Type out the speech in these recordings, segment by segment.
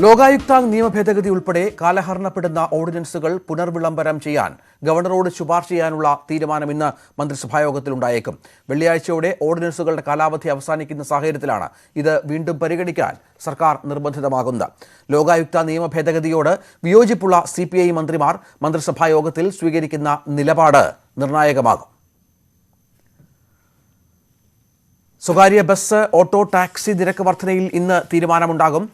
ലോകായുക്ത നിയമ ഭേദഗതി ഉൾപ്പെടെ കാലഹരണപ്പെടുന്ന ഓർഡിനൻസുകൾ പുനർവിളംബരം ചെയ്യാൻ ഗവർണറോട് ശുപാർശ ചെയ്യാനുള്ള തീരുമാനം ഇന്ന് മന്ത്രിസഭായോഗത്തിലുണ്ടായേക്കും. വെള്ളിയാഴ്ചയോടെ ഓർഡിനൻസുകളുടെ കാലാവധി അവസാനിക്കുന്ന സാഹചര്യത്തിലാണ് ഇത് വീണ്ടും പരിഗണിക്കാൻ സർക്കാർ നിർബന്ധിതമാകുന്നത്. ലോകായുക്ത നിയമ ഭേദഗതിയോട് വിയോജിപ്പുള്ള CPI മന്ത്രിമാർ മന്ത്രിസഭായോഗത്തിൽ സ്വീകരിക്കുന്ന നിലപാട് നിർണായകമാകും. സ്വകാര്യ ബസ്, ഓട്ടോ, ടാക്സി നിരക്ക് വർധനയിൽ ഇന്ന് തീരുമാനമുണ്ടാകും.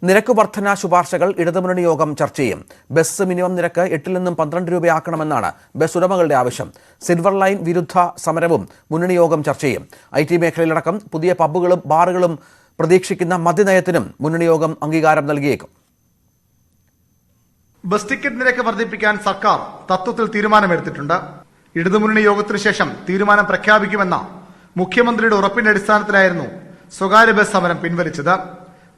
നിരക്ക് വർധന ശുപാർശകൾ ഇടതുമുന്നണി യോഗം ചർച്ച ചെയ്യും. ബസ് മിനിമം നിരക്ക് 8 നിന്നും 12 രൂപയാക്കണമെന്നാണ് ബസ് ഉടമകളുടെ ആവശ്യം. സിൽവർ ലൈൻ വിരുദ്ധ സമരവും മുന്നണി യോഗം ചർച്ച ചെയ്യും. IT മേഖലയിലടക്കം പുതിയ പബ്ബുകളും ബാറുകളും പ്രതീക്ഷിക്കുന്ന മദ്യനയത്തിനും മുന്നണി യോഗം അംഗീകാരം നൽകിയേക്കും. ബസ് ടിക്കറ്റ് നിരക്ക് വർദ്ധിപ്പിക്കാൻ സർക്കാർ തത്വത്തിൽ തീരുമാനമെടുത്തിട്ടുണ്ട്. ഇടതുമുന്നണി യോഗത്തിനു ശേഷം തീരുമാനം പ്രഖ്യാപിക്കുമെന്ന മുഖ്യമന്ത്രിയുടെ ഉറപ്പിന്റെ അടിസ്ഥാനത്തിലായിരുന്നു സ്വകാര്യ ബസ് സമരം പിൻവലിച്ചത്.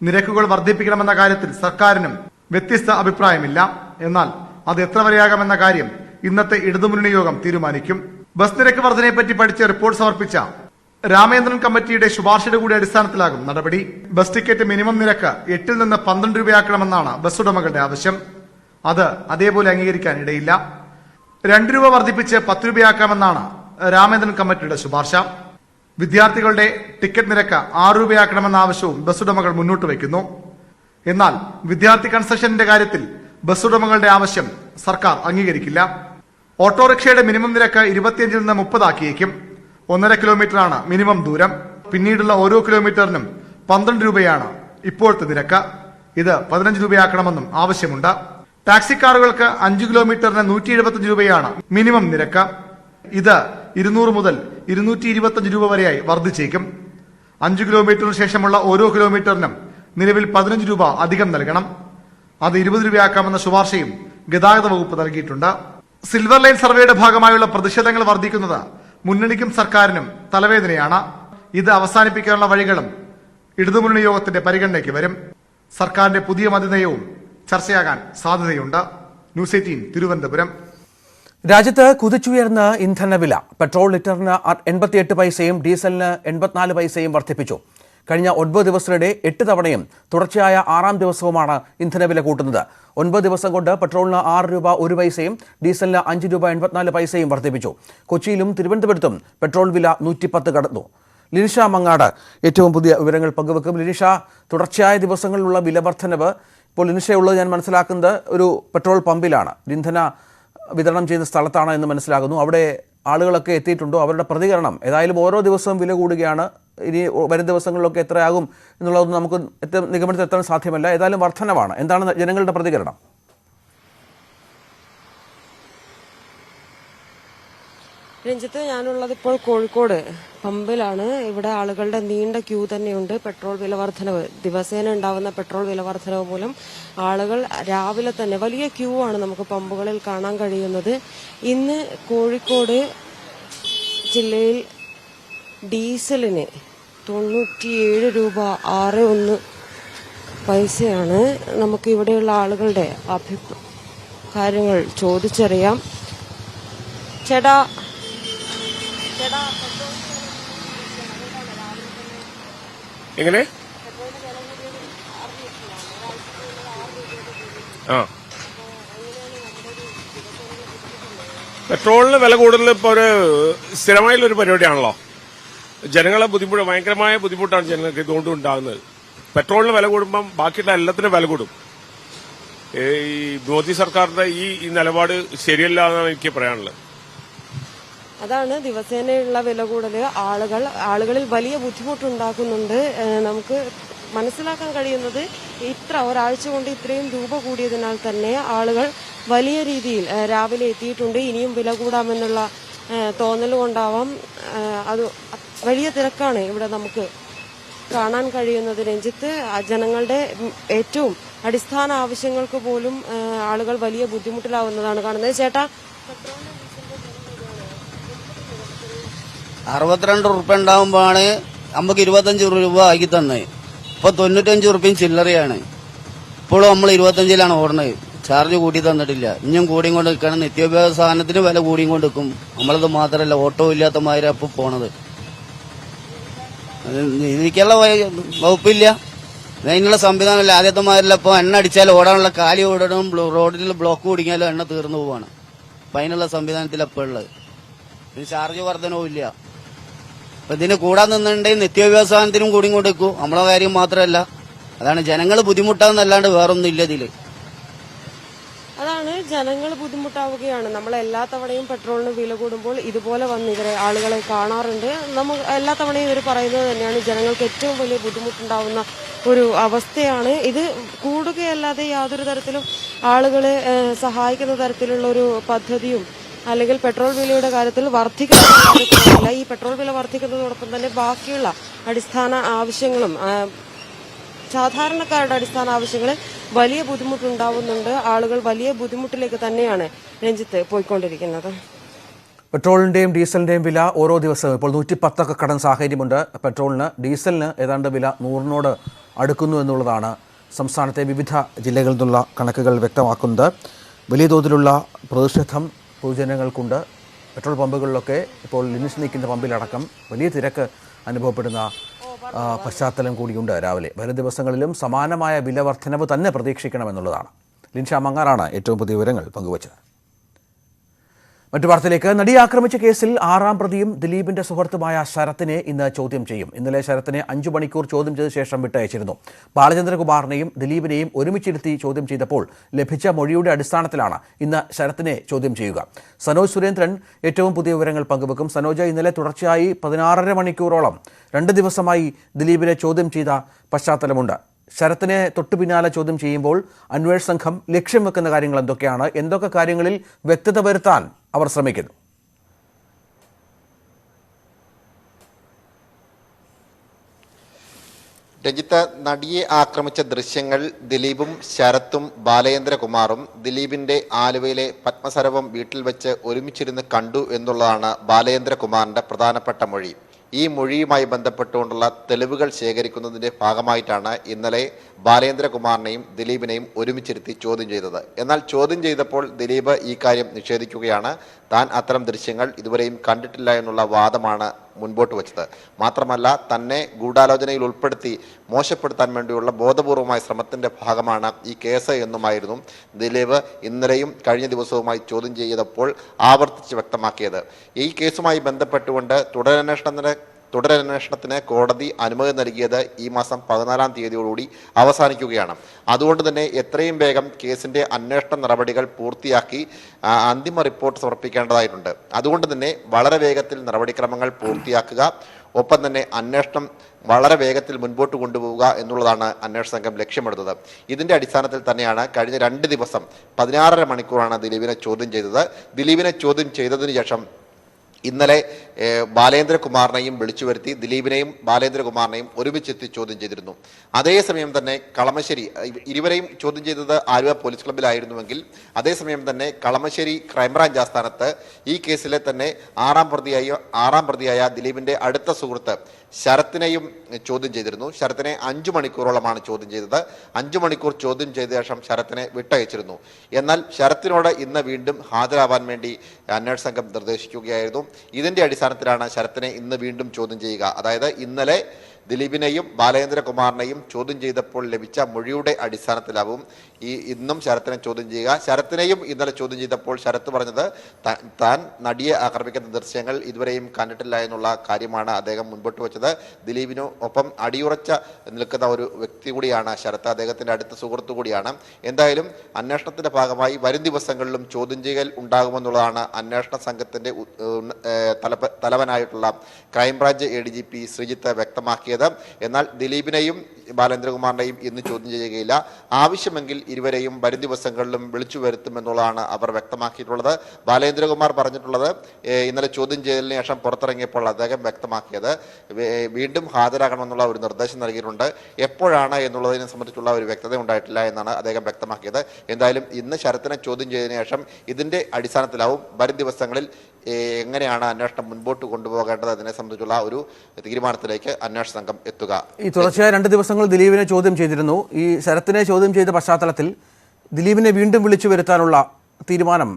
നിരക്കുകൾ വർദ്ധിപ്പിക്കണമെന്ന കാര്യത്തിൽ സർക്കാരിനും വ്യത്യസ്ത അഭിപ്രായമില്ല. എന്നാൽ അത് എത്ര വരെയാകാമെന്ന കാര്യം ഇന്നത്തെ ഇടതുമുന്നണി യോഗം തീരുമാനിക്കും. ബസ് നിരക്ക് വർധനയെപ്പറ്റി പഠിച്ച് റിപ്പോർട്ട് സമർപ്പിച്ച രാമേന്ദ്രൻ കമ്മിറ്റിയുടെ ശുപാർശയുടെ കൂടി അടിസ്ഥാനത്തിലാകും നടപടി. ബസ് ടിക്കറ്റ് മിനിമം നിരക്ക് 8 നിന്ന് 12 രൂപയാക്കണമെന്നാണ് ബസ് ഉടമകളുടെ ആവശ്യം. അത് അതേപോലെ അംഗീകരിക്കാൻ ഇടയില്ല. 2 രൂപ വർദ്ധിപ്പിച്ച് 10 രൂപയാക്കാമെന്നാണ് രാമേന്ദ്രൻ കമ്മിറ്റിയുടെ ശുപാർശ. വിദ്യാർത്ഥികളുടെ ടിക്കറ്റ് നിരക്ക് 6 രൂപയാക്കണമെന്ന ആവശ്യവും ബസ് ഉടമകൾ മുന്നോട്ട് വയ്ക്കുന്നു. എന്നാൽ വിദ്യാർത്ഥി കൺസെഷന്റെ കാര്യത്തിൽ ബസ് ഉടമകളുടെ ആവശ്യം സർക്കാർ അംഗീകരിക്കില്ല. ഓട്ടോറിക്ഷയുടെ മിനിമം നിരക്ക് 25 നിന്ന് 30 ആക്കിയേക്കും. 1.5 കിലോമീറ്ററാണ് മിനിമം ദൂരം. പിന്നീടുള്ള ഓരോ കിലോമീറ്ററിനും 12 രൂപയാണ് ഇപ്പോഴത്തെ നിരക്ക്. ഇത് 15 രൂപയാക്കണമെന്നും ആവശ്യമുണ്ട്. ടാക്സി കാറുകൾക്ക് 5 കിലോമീറ്ററിന് 175 രൂപയാണ് മിനിമം നിരക്ക്. ഇത് 200 മുതൽ 225 രൂപ വരെയായി വർദ്ധിച്ചേക്കും. 5 കിലോമീറ്ററിന് ശേഷമുള്ള ഓരോ കിലോമീറ്ററിനും നിലവിൽ 15 രൂപ അധികം നൽകണം. അത് 20 രൂപയാക്കാമെന്ന ശുപാർശയും ഗതാഗത വകുപ്പ് നൽകിയിട്ടുണ്ട്. സിൽവർ ലൈൻ സർവേയുടെ ഭാഗമായുള്ള പ്രതിഷേധങ്ങൾ വർദ്ധിക്കുന്നത് മുന്നണിക്കും സർക്കാരിനും തലവേദനയാണ്. ഇത് അവസാനിപ്പിക്കാനുള്ള വഴികളും ഇടതുമുന്നണി യോഗത്തിന്റെ പരിഗണനയ്ക്ക് വരും. സർക്കാരിന്റെ പുതിയ മദ്യനയവും ചർച്ചയാകാൻ സാധ്യതയുണ്ട്. ന്യൂസ് 18 തിരുവനന്തപുരം. രാജ്യത്ത് കുതിച്ചുയർന്ന ഇന്ധനവില. പെട്രോൾ ലിറ്ററിന് 88 പൈസയും ഡീസലിന് 84 പൈസയും വർദ്ധിപ്പിച്ചു. കഴിഞ്ഞ 9 ദിവസത്തിനിടെ 8 തവണയും തുടർച്ചയായ 6ാം ദിവസവുമാണ് ഇന്ധനവില കൂട്ടുന്നത്. 9 ദിവസം കൊണ്ട് പെട്രോളിന് 6 രൂപ 1 പൈസയും ഡീസലിന് 5 രൂപ 84 പൈസയും വർദ്ധിപ്പിച്ചു. കൊച്ചിയിലും തിരുവനന്തപുരത്തും പെട്രോൾ വില 110 കടന്നു. ലിനിഷ മങ്ങാട് ഏറ്റവും പുതിയ വിവരങ്ങൾ പങ്കുവെക്കും. ലിനിഷ, തുടർച്ചയായ ദിവസങ്ങളിലുള്ള വില വർധനവ് ഇപ്പോൾ ലിനിഷയുള്ളത് ഞാൻ മനസ്സിലാക്കുന്നത് ഒരു പെട്രോൾ പമ്പിലാണ്, ഇന്ധന വിതരണം ചെയ്യുന്ന സ്ഥലത്താണ് എന്ന് മനസ്സിലാകുന്നു. അവിടെ ആളുകളൊക്കെ എത്തിയിട്ടുണ്ടോ? അവരുടെ പ്രതികരണം ഏതായാലും ഓരോ ദിവസവും വില കൂടുകയാണ്. ഇനി വരും ദിവസങ്ങളിലൊക്കെ എത്രയാകും എന്നുള്ളതൊന്നും നമുക്ക് നിഗമനത്തിൽ എത്താൻ സാധ്യമല്ല. ഏതായാലും വർധനവാണ്. എന്താണ് ജനങ്ങളുടെ പ്രതികരണം? രഞ്ജിത്ത്, ഞാനുള്ളത് ഇപ്പോൾ കോഴിക്കോട് പമ്പിലാണ്. ഇവിടെ ആളുകളുടെ നീണ്ട ക്യൂ തന്നെയുണ്ട്. പെട്രോൾ വില വർധനവ്, ദിവസേന ഉണ്ടാവുന്ന പെട്രോൾ വില വർധനവ് മൂലം ആളുകൾ രാവിലെ തന്നെ വലിയ ക്യൂ ആണ് നമുക്ക് പമ്പുകളിൽ കാണാൻ കഴിയുന്നത്. ഇന്ന് കോഴിക്കോട് ജില്ലയിൽ ഡീസലിന് 97 രൂപ 61 പൈസയാണ്. നമുക്ക് ഇവിടെയുള്ള ആളുകളുടെ കാര്യങ്ങൾ ചോദിച്ചറിയാം. ചേട്ടാ, എങ്ങനെ? പെട്രോളിന് വില കൂടുതൽ ഇപ്പോൾ ഒരു സ്ഥിരമായുള്ളൊരു പരിപാടിയാണല്ലോ. ജനങ്ങളെ ഭയങ്കരമായ ബുദ്ധിമുട്ടാണ് ജനങ്ങൾക്ക് ഇതുകൊണ്ട് ഉണ്ടാകുന്നത്. പെട്രോളിന് വില കൂടുമ്പം ബാക്കിയുള്ള എല്ലാത്തിനും വില കൂടും. ഈ മോദി സർക്കാരിന്റെ ഈ നിലപാട് ശരിയല്ല എന്നാണ് എനിക്ക് പറയാനുള്ളത്. അതാണ് ദിവസേനയുള്ള വില കൂടല് ആളുകളിൽ വലിയ ബുദ്ധിമുട്ടുണ്ടാക്കുന്നുണ്ട്. നമുക്ക് മനസ്സിലാക്കാൻ കഴിയുന്നത് ഒരാഴ്ച കൊണ്ട് ഇത്രയും രൂപ കൂടിയതിനാൽ തന്നെ ആളുകൾ വലിയ രീതിയിൽ രാവിലെ എത്തിയിട്ടുണ്ട്. ഇനിയും വില കൂടാമെന്നുള്ള തോന്നൽ കൊണ്ടാവാം അത് വലിയ തിരക്കാണ് ഇവിടെ നമുക്ക് കാണാൻ കഴിയുന്നത്. രഞ്ജിത്ത്, ജനങ്ങളുടെ ഏറ്റവും അടിസ്ഥാന ആവശ്യങ്ങൾക്ക് പോലും ആളുകൾ വലിയ ബുദ്ധിമുട്ടിലാവുന്നതാണ് കാണുന്നത്. ചേട്ടാ, 62 ഉറുപ്പ ഉണ്ടാവുമ്പോഴാണ് നമുക്ക് 25 രൂപ ആക്കി തന്നെ. ഇപ്പൊ 95 ഉറുപ്പയും ചില്ലറയാണ്. ഇപ്പോഴും നമ്മൾ 25-ലാണ് ഓടുന്നത്. ചാർജ് കൂട്ടി തന്നിട്ടില്ല. ഇനിയും കൂടിയും കൊണ്ട് നിൽക്കണം. നിത്യോപയോഗ സാധനത്തിന് വില കൂടിയും കൊണ്ട് നിൽക്കും. നമ്മളത് മാത്രമല്ല, ഓട്ടോ ഇല്ലാത്ത മാതിരി അപ്പൊ പോണത്. എനിക്കുള്ള വകുപ്പില്ല. അതിനുള്ള സംവിധാനമല്ല. ആദ്യത്തെ മാതിരില്ല. ഇപ്പോൾ എണ്ണ അടിച്ചാൽ ഓടാനുള്ള കാലി ഓടണം, റോഡിൽ ബ്ലോക്ക് കുടുങ്ങിയാലും എണ്ണ തീർന്നു പോവാണ്. അപ്പം അതിനുള്ള സംവിധാനത്തിൽ അപ്പോൾ ഉള്ളത്. പിന്നെ ചാർജ് വർധനവും ഇല്ല. അപ്പം ഇതിന് കൂടാൻ നിന്നുണ്ടെങ്കിൽ നിത്യവ്യവസായത്തിനും കൂടി കൊടുക്കും. നമ്മളെ കാര്യം മാത്രമല്ല, അതാണ് ജനങ്ങൾ ബുദ്ധിമുട്ടാന്നല്ലാണ്ട് വേറൊന്നും ഇല്ല ഇതിൽ. അതാണ് ജനങ്ങൾ ബുദ്ധിമുട്ടാവുകയാണ്. നമ്മൾ എല്ലാ തവണയും പെട്രോളിന് വില കൂടുമ്പോൾ ഇതുപോലെ വന്ന് ഇവരെ ആളുകളെ കാണാറുണ്ട്. നമ്മൾ എല്ലാ തവണയും ഇവർ പറയുന്നത് തന്നെയാണ്, ജനങ്ങൾക്ക് ഏറ്റവും വലിയ ബുദ്ധിമുട്ടുണ്ടാവുന്ന ഒരു അവസ്ഥയാണ് ഇത്. കൂടുകയല്ലാതെ യാതൊരു തരത്തിലും ആളുകളെ സഹായിക്കുന്ന തരത്തിലുള്ള ഒരു പദ്ധതിയും അല്ലെങ്കിൽ പെട്രോൾ വിലയുടെ കാര്യത്തിൽ വർദ്ധിക്കുന്നില്ല. ഈ പെട്രോൾ വില വർദ്ധിക്കുന്നതോടൊപ്പം തന്നെ ബാക്കിയുള്ള അടിസ്ഥാന ആവശ്യങ്ങളും സാധാരണക്കാരുടെ അടിസ്ഥാന ആവശ്യങ്ങളിൽ വലിയ ബുദ്ധിമുട്ടുണ്ടാവുന്നുണ്ട്. ആളുകൾ വലിയ ബുദ്ധിമുട്ടിലേക്ക് തന്നെയാണ് രഞ്ജിത്ത് പോയിക്കൊണ്ടിരിക്കുന്നത്. പെട്രോളിൻ്റെയും ഡീസലിൻ്റെയും വില ഓരോ ദിവസവും ഇപ്പോൾ 110 കടന്ന സാഹചര്യമുണ്ട്. പെട്രോളിന്, ഡീസലിന് ഏതാണ്ട് വില 100 അടുക്കുന്നു എന്നുള്ളതാണ് സംസ്ഥാനത്തെ വിവിധ ജില്ലകളിൽ നിന്നുള്ള കണക്കുകൾ വ്യക്തമാക്കുന്നത്. വലിയ തോതിലുള്ള പ്രതിഷേധം പൊതുജനങ്ങൾക്കുണ്ട്. പെട്രോൾ പമ്പുകളിലൊക്കെ ഇപ്പോൾ ലിൻസ് നിൽക്കുന്ന പമ്പിലടക്കം വലിയ തിരക്ക് അനുഭവപ്പെടുന്ന പശ്ചാത്തലം കൂടിയുണ്ട്. രാവിലെ വരും ദിവസങ്ങളിലും സമാനമായ വില വർധനവ് തന്നെ പ്രതീക്ഷിക്കണമെന്നുള്ളതാണ്. ലിൻഷ മങ്ങാറാണ് ഏറ്റവും പുതിയ വിവരങ്ങൾ പങ്കുവച്ചത്. മറ്റു വാർത്തയിലേക്ക്. നടിയെ ആക്രമിച്ച കേസിൽ 6ാം പ്രതിയും ദിലീപിന്റെ സുഹൃത്തുമായ ശരത്തിനെ ഇന്ന് ചോദ്യം ചെയ്യും. ഇന്നലെ ശരത്തിനെ 5 മണിക്കൂർ ചോദ്യം ചെയ്ത ശേഷം വിട്ടയച്ചിരുന്നു. ബാലചന്ദ്രകുമാറിനെയും ദിലീപിനെയും ഒരുമിച്ചിരുത്തി ചോദ്യം ചെയ്തപ്പോൾ ലഭിച്ച മൊഴിയുടെ അടിസ്ഥാനത്തിലാണ് ഇന്ന് ശരത്തിനെ ചോദ്യം ചെയ്യുക. സനോജ് സുരേന്ദ്രൻ ഏറ്റവും പുതിയ വിവരങ്ങൾ പങ്കുവെക്കും. സനോജ്, ഇന്നലെ തുടർച്ചയായി 16.5 മണിക്കൂറോളം 2 ദിവസമായി ദിലീപിനെ ചോദ്യം ചെയ്ത പശ്ചാത്തലമുണ്ട്. ശരത്തിനെ തൊട്ടു പിന്നാലെ ചോദ്യം ചെയ്യുമ്പോൾ അന്വേഷണ സംഘം ലക്ഷ്യം വെക്കുന്ന കാര്യങ്ങൾ എന്തൊക്കെയാണ്? എന്തൊക്കെ കാര്യങ്ങളിൽ വ്യക്തത വരുത്താൻ അവർ ശ്രമിക്കുന്നു? രഞ്ജിത്ത്, നടിയെ ആക്രമിച്ച ദൃശ്യങ്ങൾ ദിലീപും ശരത്തും ബാലചന്ദ്രകുമാറും ദിലീപിന്റെ ആലുവയിലെ പത്മസരവം വീട്ടിൽ വെച്ച് ഒരുമിച്ചിരുന്ന് കണ്ടു എന്നുള്ളതാണ് ബാലചന്ദ്രകുമാറിന്റെ പ്രധാനപ്പെട്ട മൊഴി. ഈ മൊഴിയുമായി ബന്ധപ്പെട്ടുകൊണ്ടുള്ള തെളിവുകൾ ശേഖരിക്കുന്നതിൻ്റെ ഭാഗമായിട്ടാണ് ഇന്നലെ ബാലചന്ദ്രകുമാറിനെയും ദിലീപിനെയും ഒരുമിച്ചിരുത്തി ചോദ്യം ചെയ്തത്. എന്നാൽ ചോദ്യം ചെയ്തപ്പോൾ ദിലീപ് ഈ കാര്യം നിഷേധിക്കുകയാണ്. താൻ അത്തരം ദൃശ്യങ്ങൾ ഇതുവരെയും കണ്ടിട്ടില്ല എന്നുള്ള വാദമാണ് മുൻപോട്ട് വച്ചത്. മാത്രമല്ല, തന്നെ ഗൂഢാലോചനയിൽ ഉൾപ്പെടുത്തി മോശപ്പെടുത്താൻ വേണ്ടിയുള്ള ബോധപൂർവമായ ശ്രമത്തിൻ്റെ ഭാഗമാണ് ഈ കേസ് എന്നുമായിരുന്നു ദിലീപ് ഇന്നലെയും കഴിഞ്ഞ ദിവസവുമായി ചോദ്യം ചെയ്തപ്പോൾ ആവർത്തിച്ച് വ്യക്തമാക്കിയത്. ഈ കേസുമായി ബന്ധപ്പെട്ടുകൊണ്ട് തുടരന്വേഷണത്തിന് കോടതി അനുമതി നൽകിയത് ഈ മാസം 14-ാം തീയതിയോടുകൂടി അവസാനിക്കുകയാണ്. അതുകൊണ്ട് തന്നെ എത്രയും വേഗം കേസിൻ്റെ അന്വേഷണ നടപടികൾ പൂർത്തിയാക്കി അന്തിമ റിപ്പോർട്ട് സമർപ്പിക്കേണ്ടതായിട്ടുണ്ട്. അതുകൊണ്ട് തന്നെ വളരെ വേഗത്തിൽ നടപടിക്രമങ്ങൾ പൂർത്തിയാക്കുക, ഒപ്പം തന്നെ അന്വേഷണം വളരെ വേഗത്തിൽ മുൻപോട്ട് കൊണ്ടുപോവുക എന്നുള്ളതാണ് അന്വേഷണ സംഘം ലക്ഷ്യമിടുന്നത്. ഇതിൻ്റെ അടിസ്ഥാനത്തിൽ തന്നെയാണ് കഴിഞ്ഞ 2 ദിവസം 16.5 മണിക്കൂറാണ് ദിലീപിനെ ചോദ്യം ചെയ്തത്. ദിലീപിനെ ചോദ്യം ചെയ്തതിനു ശേഷം ഇന്നലെ ബാലചന്ദ്രകുമാറിനെയും വിളിച്ചു വരുത്തി ദിലീപിനെയും ബാലചന്ദ്രകുമാറിനെയും ഒരുമിച്ചെത്തി ചോദ്യം ചെയ്തിരുന്നു. അതേസമയം തന്നെ കളമശ്ശേരി, ഇരുവരെയും ചോദ്യം ചെയ്തത് ആലുവ പോലീസ് ക്ലബ്ബിലായിരുന്നുവെങ്കിൽ അതേസമയം തന്നെ കളമശ്ശേരി ക്രൈംബ്രാഞ്ച് ആസ്ഥാനത്ത് ഈ കേസിലെ തന്നെ 6ാം പ്രതിയായ ദിലീപിന്റെ അടുത്ത സുഹൃത്ത് ശരത്തിനെയും ചോദ്യം ചെയ്തിരുന്നു. ശരത്തിനെ 5 മണിക്കൂറോളമാണ് ചോദ്യം ചെയ്തത്. 5 മണിക്കൂർ ചോദ്യം ചെയ്ത ശേഷം ശരത്തിനെ വിട്ടയച്ചിരുന്നു. എന്നാൽ ശരത്തിനോട് ഇന്ന് വീണ്ടും ഹാജരാവാൻ വേണ്ടി അന്വേഷണ സംഘം നിർദ്ദേശിക്കുകയായിരുന്നു. ഇതിന്റെ അടിസ്ഥാനത്തിലാണ് ശരത്തിനെ ഇന്ന് വീണ്ടും ചോദ്യം ചെയ്യുക. അതായത് ഇന്നലെ ദിലീപിനെയും ബാലചന്ദ്രകുമാറിനെയും ചോദ്യം ചെയ്തപ്പോൾ ലഭിച്ച മൊഴിയുടെ അടിസ്ഥാനത്തിലാവും ഇന്നും ശരത്തിനെ ചോദ്യം ചെയ്യുക. ശരത്തിനെയും ഇന്നലെ ചോദ്യം ചെയ്തപ്പോൾ ശരത്ത് പറഞ്ഞത് താൻ നടിയെ ആക്രമിക്കുന്ന ദൃശ്യങ്ങൾ ഇതുവരെയും കണ്ടിട്ടില്ല എന്നുള്ള കാര്യമാണ് അദ്ദേഹം മുൻപോട്ട് വെച്ചത്. ദിലീപിനു ഒപ്പം അടിയുറച്ച നിൽക്കുന്ന ഒരു വ്യക്തി കൂടിയാണ് ശരത്ത്, അദ്ദേഹത്തിന്റെ അടുത്ത സുഹൃത്തു കൂടിയാണ്. എന്തായാലും അന്വേഷണത്തിന്റെ ഭാഗമായി വരും ദിവസങ്ങളിലും ചോദ്യം ചെയ്യൽ ഉണ്ടാകുമെന്നുള്ളതാണ് അന്വേഷണ സംഘത്തിന്റെ തലവനായിട്ടുള്ള ക്രൈംബ്രാഞ്ച് ADGP ശ്രീജിത്ത് വ്യക്തമാക്കിയത്. എന്നാൽ ദിലീപിനെയും ബാലചന്ദ്രകുമാറിനെയും ഇന്ന് ചോദ്യം ചെയ്യുകയില്ല. ആവശ്യമെങ്കിൽ ഇരുവരെയും വരും ദിവസങ്ങളിലും വിളിച്ചു വരുത്തുമെന്നുള്ളതാണ് അവർ വ്യക്തമാക്കിയിട്ടുള്ളത്. ബാലചന്ദ്രകുമാർ പറഞ്ഞിട്ടുള്ളത് ഇന്നലെ ചോദ്യം ചെയ്യലിന് ശേഷം പുറത്തിറങ്ങിയപ്പോൾ അദ്ദേഹം വ്യക്തമാക്കിയത് വീണ്ടും ഹാജരാകണമെന്നുള്ള ഒരു നിർദ്ദേശം നൽകിയിട്ടുണ്ട്. എപ്പോഴാണ് എന്നുള്ളതിനെ സംബന്ധിച്ചുള്ള ഒരു വ്യക്തത ഉണ്ടായിട്ടില്ല എന്നാണ് അദ്ദേഹം വ്യക്തമാക്കിയത്. എന്തായാലും ഇന്ന് ശരത്തിനെ ചോദ്യം ചെയ്തതിനു ശേഷം ഇതിന്റെ അടിസ്ഥാനത്തിലാവും വരും ദിവസങ്ങളിൽ എങ്ങനെയാണ് അന്വേഷണം മുൻപോട്ട് കൊണ്ടുപോകേണ്ടത് അതിനെ സംബന്ധിച്ചുള്ള ഒരു തീരുമാനത്തിലേക്ക് അന്വേഷണ സംഘം എത്തുക. ഈ തുടർച്ചയായ 2 ദിവസങ്ങൾ ദിലീപിനെ ചോദ്യം ചെയ്തിരുന്നു. ഈ ശരത്തിനെ ചോദ്യം ചെയ്ത പശ്ചാത്തലത്തിൽ ദിലീപിനെ വീണ്ടും വിളിച്ചു വരുത്താനുള്ള തീരുമാനം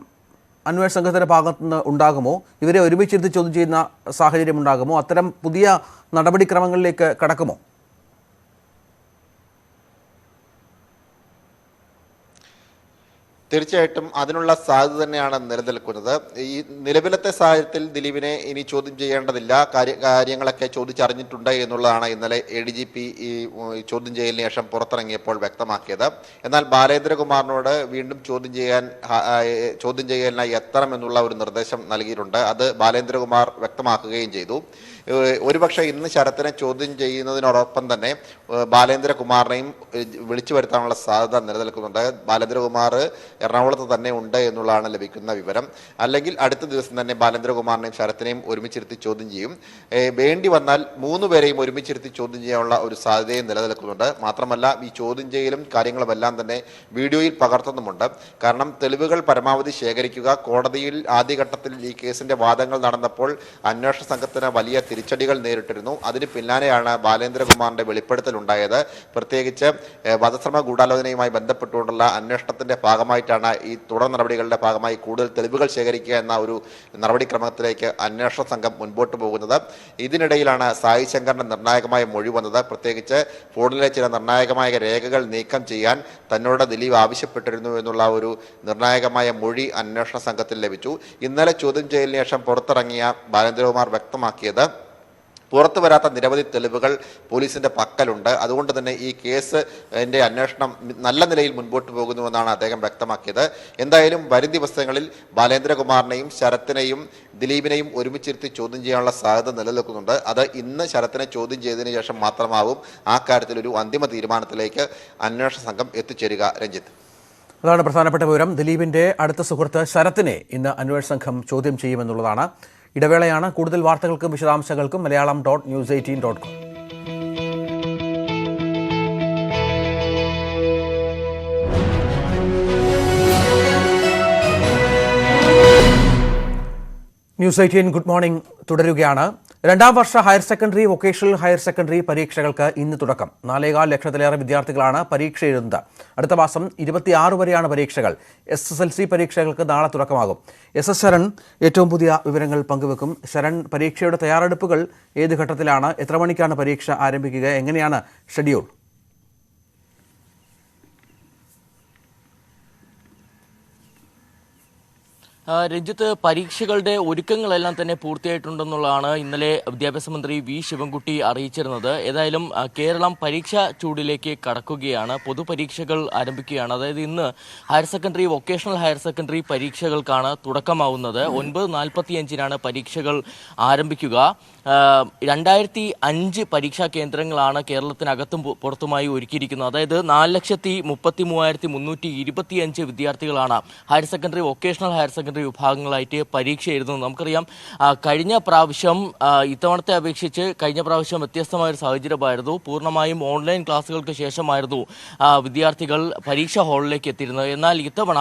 അന്വേഷണ സംഘത്തിന്റെ ഭാഗത്തുനിന്ന് ഉണ്ടാകുമോ? ഇവരെ ഒരുമിച്ചിരുത്തി ചോദ്യം ചെയ്യുന്ന സാഹചര്യം ഉണ്ടാകുമോ? അത്തരം പുതിയ നടപടിക്രമങ്ങളിലേക്ക് കടക്കുമോ? തീർച്ചയായിട്ടും അതിനുള്ള സാധ്യത തന്നെയാണ് നിലനിൽക്കുന്നത്. ഈ നിലവിലത്തെ സാഹചര്യത്തിൽ ദിലീപിനെ ഇനി ചോദ്യം ചെയ്യേണ്ടതില്ല, കാര്യങ്ങളൊക്കെ ചോദിച്ചറിഞ്ഞിട്ടുണ്ട് എന്നുള്ളതാണ് ഇന്നലെ ADGP ഈ ചോദ്യം ചെയ്യലിന് ശേഷം പുറത്തിറങ്ങിയപ്പോൾ വ്യക്തമാക്കിയത്. എന്നാൽ ബാലേന്ദ്രകുമാറിനോട് വീണ്ടും ചോദ്യം ചെയ്യലിനായി എത്തണമെന്നുള്ള ഒരു നിർദ്ദേശം നൽകിയിട്ടുണ്ട്. അത് ബാലേന്ദ്രകുമാർ വ്യക്തമാക്കുകയും ചെയ്തു. ഒരുപക്ഷെ ഇന്ന് ശരത്തിനെ ചോദ്യം ചെയ്യുന്നതിനോടൊപ്പം തന്നെ ബാലേന്ദ്രകുമാറിനെയും വിളിച്ചു വരുത്താനുള്ള സാധ്യത നിലനിൽക്കുന്നുണ്ട്. ബാലേന്ദ്രകുമാർ എറണാകുളത്ത് തന്നെ ഉണ്ട് എന്നുള്ളതാണ് ലഭിക്കുന്ന വിവരം. അല്ലെങ്കിൽ അടുത്ത ദിവസം തന്നെ ബാലേന്ദ്രകുമാറിനെയും ശരത്തിനെയും ഒരുമിച്ചിരുത്തി ചോദ്യം ചെയ്യും. വേണ്ടി വന്നാൽ 3 പേരെയും ഒരുമിച്ചിരുത്തി ചോദ്യം ചെയ്യാനുള്ള ഒരു സാധ്യതയും നിലനിൽക്കുന്നുണ്ട്. മാത്രമല്ല ഈ ചോദ്യം ചെയ്യലും കാര്യങ്ങളുമെല്ലാം തന്നെ വീഡിയോയിൽ പകർത്തുന്നുമുണ്ട്. കാരണം തെളിവുകൾ പരമാവധി ശേഖരിക്കുക. കോടതിയിൽ ആദ്യഘട്ടത്തിൽ ഈ കേസിന്റെ വാദങ്ങൾ നടന്നപ്പോൾ അന്വേഷണ സംഘത്തിന് വലിയ തിരിച്ചടികൾ നേരിട്ടിരുന്നു. അതിന് പിന്നാലെയാണ് ബാലേന്ദ്രകുമാറിന്റെ വെളിപ്പെടുത്തൽ ഉണ്ടായത്. പ്രത്യേകിച്ച് വധശ്രമ ഗൂഢാലോചനയുമായി ബന്ധപ്പെട്ടുകൊണ്ടുള്ള അന്വേഷണത്തിന്റെ ഭാഗമായിട്ടാണ് ഈ തുടർ നടപടികളുടെ ഭാഗമായി കൂടുതൽ തെളിവുകൾ ശേഖരിക്കുക എന്ന ഒരു നടപടിക്രമത്തിലേക്ക് അന്വേഷണ സംഘം മുൻപോട്ട് പോകുന്നത്. ഇതിനിടയിലാണ് സായി ശങ്കറിന്റെ നിർണായകമായ മൊഴി വന്നത്. പ്രത്യേകിച്ച് ഫോണിലെ ചില നിർണായകമായ രേഖകൾ നീക്കം ചെയ്യാൻ തന്നോട് ദിലീപ് ആവശ്യപ്പെട്ടിരുന്നു എന്നുള്ള ഒരു നിർണായകമായ മൊഴി അന്വേഷണ സംഘത്തിൽ ലഭിച്ചു. ഇന്നലെ ചോദ്യം ചെയ്യലിന് ശേഷം പുറത്തിറങ്ങിയ ബാലേന്ദ്രകുമാർ വ്യക്തമാക്കിയത് പുറത്തു വരാത്ത നിരവധി തെളിവുകൾ പോലീസിന്റെ പക്കലുണ്ട്. അതുകൊണ്ട് തന്നെ ഈ കേസിന്റെ അന്വേഷണം നല്ല നിലയിൽ മുൻപോട്ട് പോകുന്നുവെന്നാണ് അദ്ദേഹം വ്യക്തമാക്കിയത്. എന്തായാലും വരും ദിവസങ്ങളിൽ ബാലേന്ദ്രകുമാറിനെയും ശരത്തിനെയും ദിലീപിനെയും ഒരുമിച്ചിരുത്തി ചോദ്യം ചെയ്യാനുള്ള സാധ്യത നിലനിൽക്കുന്നുണ്ട്. അത് ഇന്ന് ശരത്തിനെ ചോദ്യം ചെയ്തതിനു ശേഷം മാത്രമാവും ആ കാര്യത്തിൽ ഒരു അന്തിമ തീരുമാനത്തിലേക്ക് അന്വേഷണ സംഘം എത്തിച്ചേരുക. രഞ്ജിത്ത്, അതാണ് പ്രധാനപ്പെട്ട വിവരം. ദിലീപിന്റെ അടുത്ത സുഹൃത്ത് ശരത്തിനെ ഇന്ന് അന്വേഷണ സംഘം ചോദ്യം ചെയ്യുമെന്നുള്ളതാണ്. ഇടവേളയാണ്. കൂടുതൽ വാർത്തകൾക്കും വിശദാംശങ്ങൾക്കും malayalam.news18.com. ന്യൂസ് 18 ഗുഡ് മോർണിംഗ് തുടരുകയാണ്. 2ാം വർഷ higher secondary, vocational higher secondary പരീക്ഷകൾക്ക് ഇന്ന് തുടക്കം. 4.25 ലക്ഷത്തിലേറെ വിദ്യാർത്ഥികളാണ് പരീക്ഷ എഴുതുന്നത്. അടുത്ത മാസം 26 വരെയാണ് പരീക്ഷകൾ. SSLC പരീക്ഷകൾക്ക് നാളെ തുടക്കമാകും. SS ശരൺ ഏറ്റവും പുതിയ വിവരങ്ങൾ പങ്കുവെക്കും. ശരൺ, പരീക്ഷയുടെ തയ്യാറെടുപ്പുകൾ ഏത് ഘട്ടത്തിലാണ്? എത്ര മണിക്കാണ് പരീക്ഷ ആരംഭിക്കുക? എങ്ങനെയാണ് ഷെഡ്യൂൾ? രഞ്ജിത്ത്, പരീക്ഷകളുടെ ഒരുക്കങ്ങളെല്ലാം തന്നെ പൂർത്തിയായിട്ടുണ്ടെന്നുള്ളതാണ് ഇന്നലെ വിദ്യാഭ്യാസ മന്ത്രി വി ശിവൻകുട്ടി അറിയിച്ചിരുന്നത്. ഏതായാലും കേരളം പരീക്ഷാ ചൂടിലേക്ക് കടക്കുകയാണ്. പൊതുപരീക്ഷകൾ ആരംഭിക്കുകയാണ്. അതായത് ഇന്ന് higher secondary, vocational higher secondary പരീക്ഷകൾക്കാണ് തുടക്കമാവുന്നത്. 9:45-നാണ് പരീക്ഷകൾ ആരംഭിക്കുക. 2005 പരീക്ഷാ കേന്ദ്രങ്ങളാണ് കേരളത്തിനകത്തും പുറത്തുമായി ഒരുക്കിയിരിക്കുന്നത്. അതായത് 4,33,325 വിദ്യാർത്ഥികളാണ് higher secondary, vocational higher secondary വിഭാഗങ്ങളായിട്ട് പരീക്ഷ എഴുതുന്നത്. നമുക്കറിയാം, കഴിഞ്ഞ പ്രാവശ്യം ഇത്തവണത്തെ അപേക്ഷിച്ച് കഴിഞ്ഞ പ്രാവശ്യം വ്യത്യസ്തമായ ഒരു സാഹചര്യമായിരുന്നു. പൂർണ്ണമായും ഓൺലൈൻ ക്ലാസ്സുകൾക്ക് ശേഷമായിരുന്നു വിദ്യാർത്ഥികൾ പരീക്ഷാ ഹാളിലേക്ക് എത്തിയിരുന്നത്. എന്നാൽ ഇത്തവണ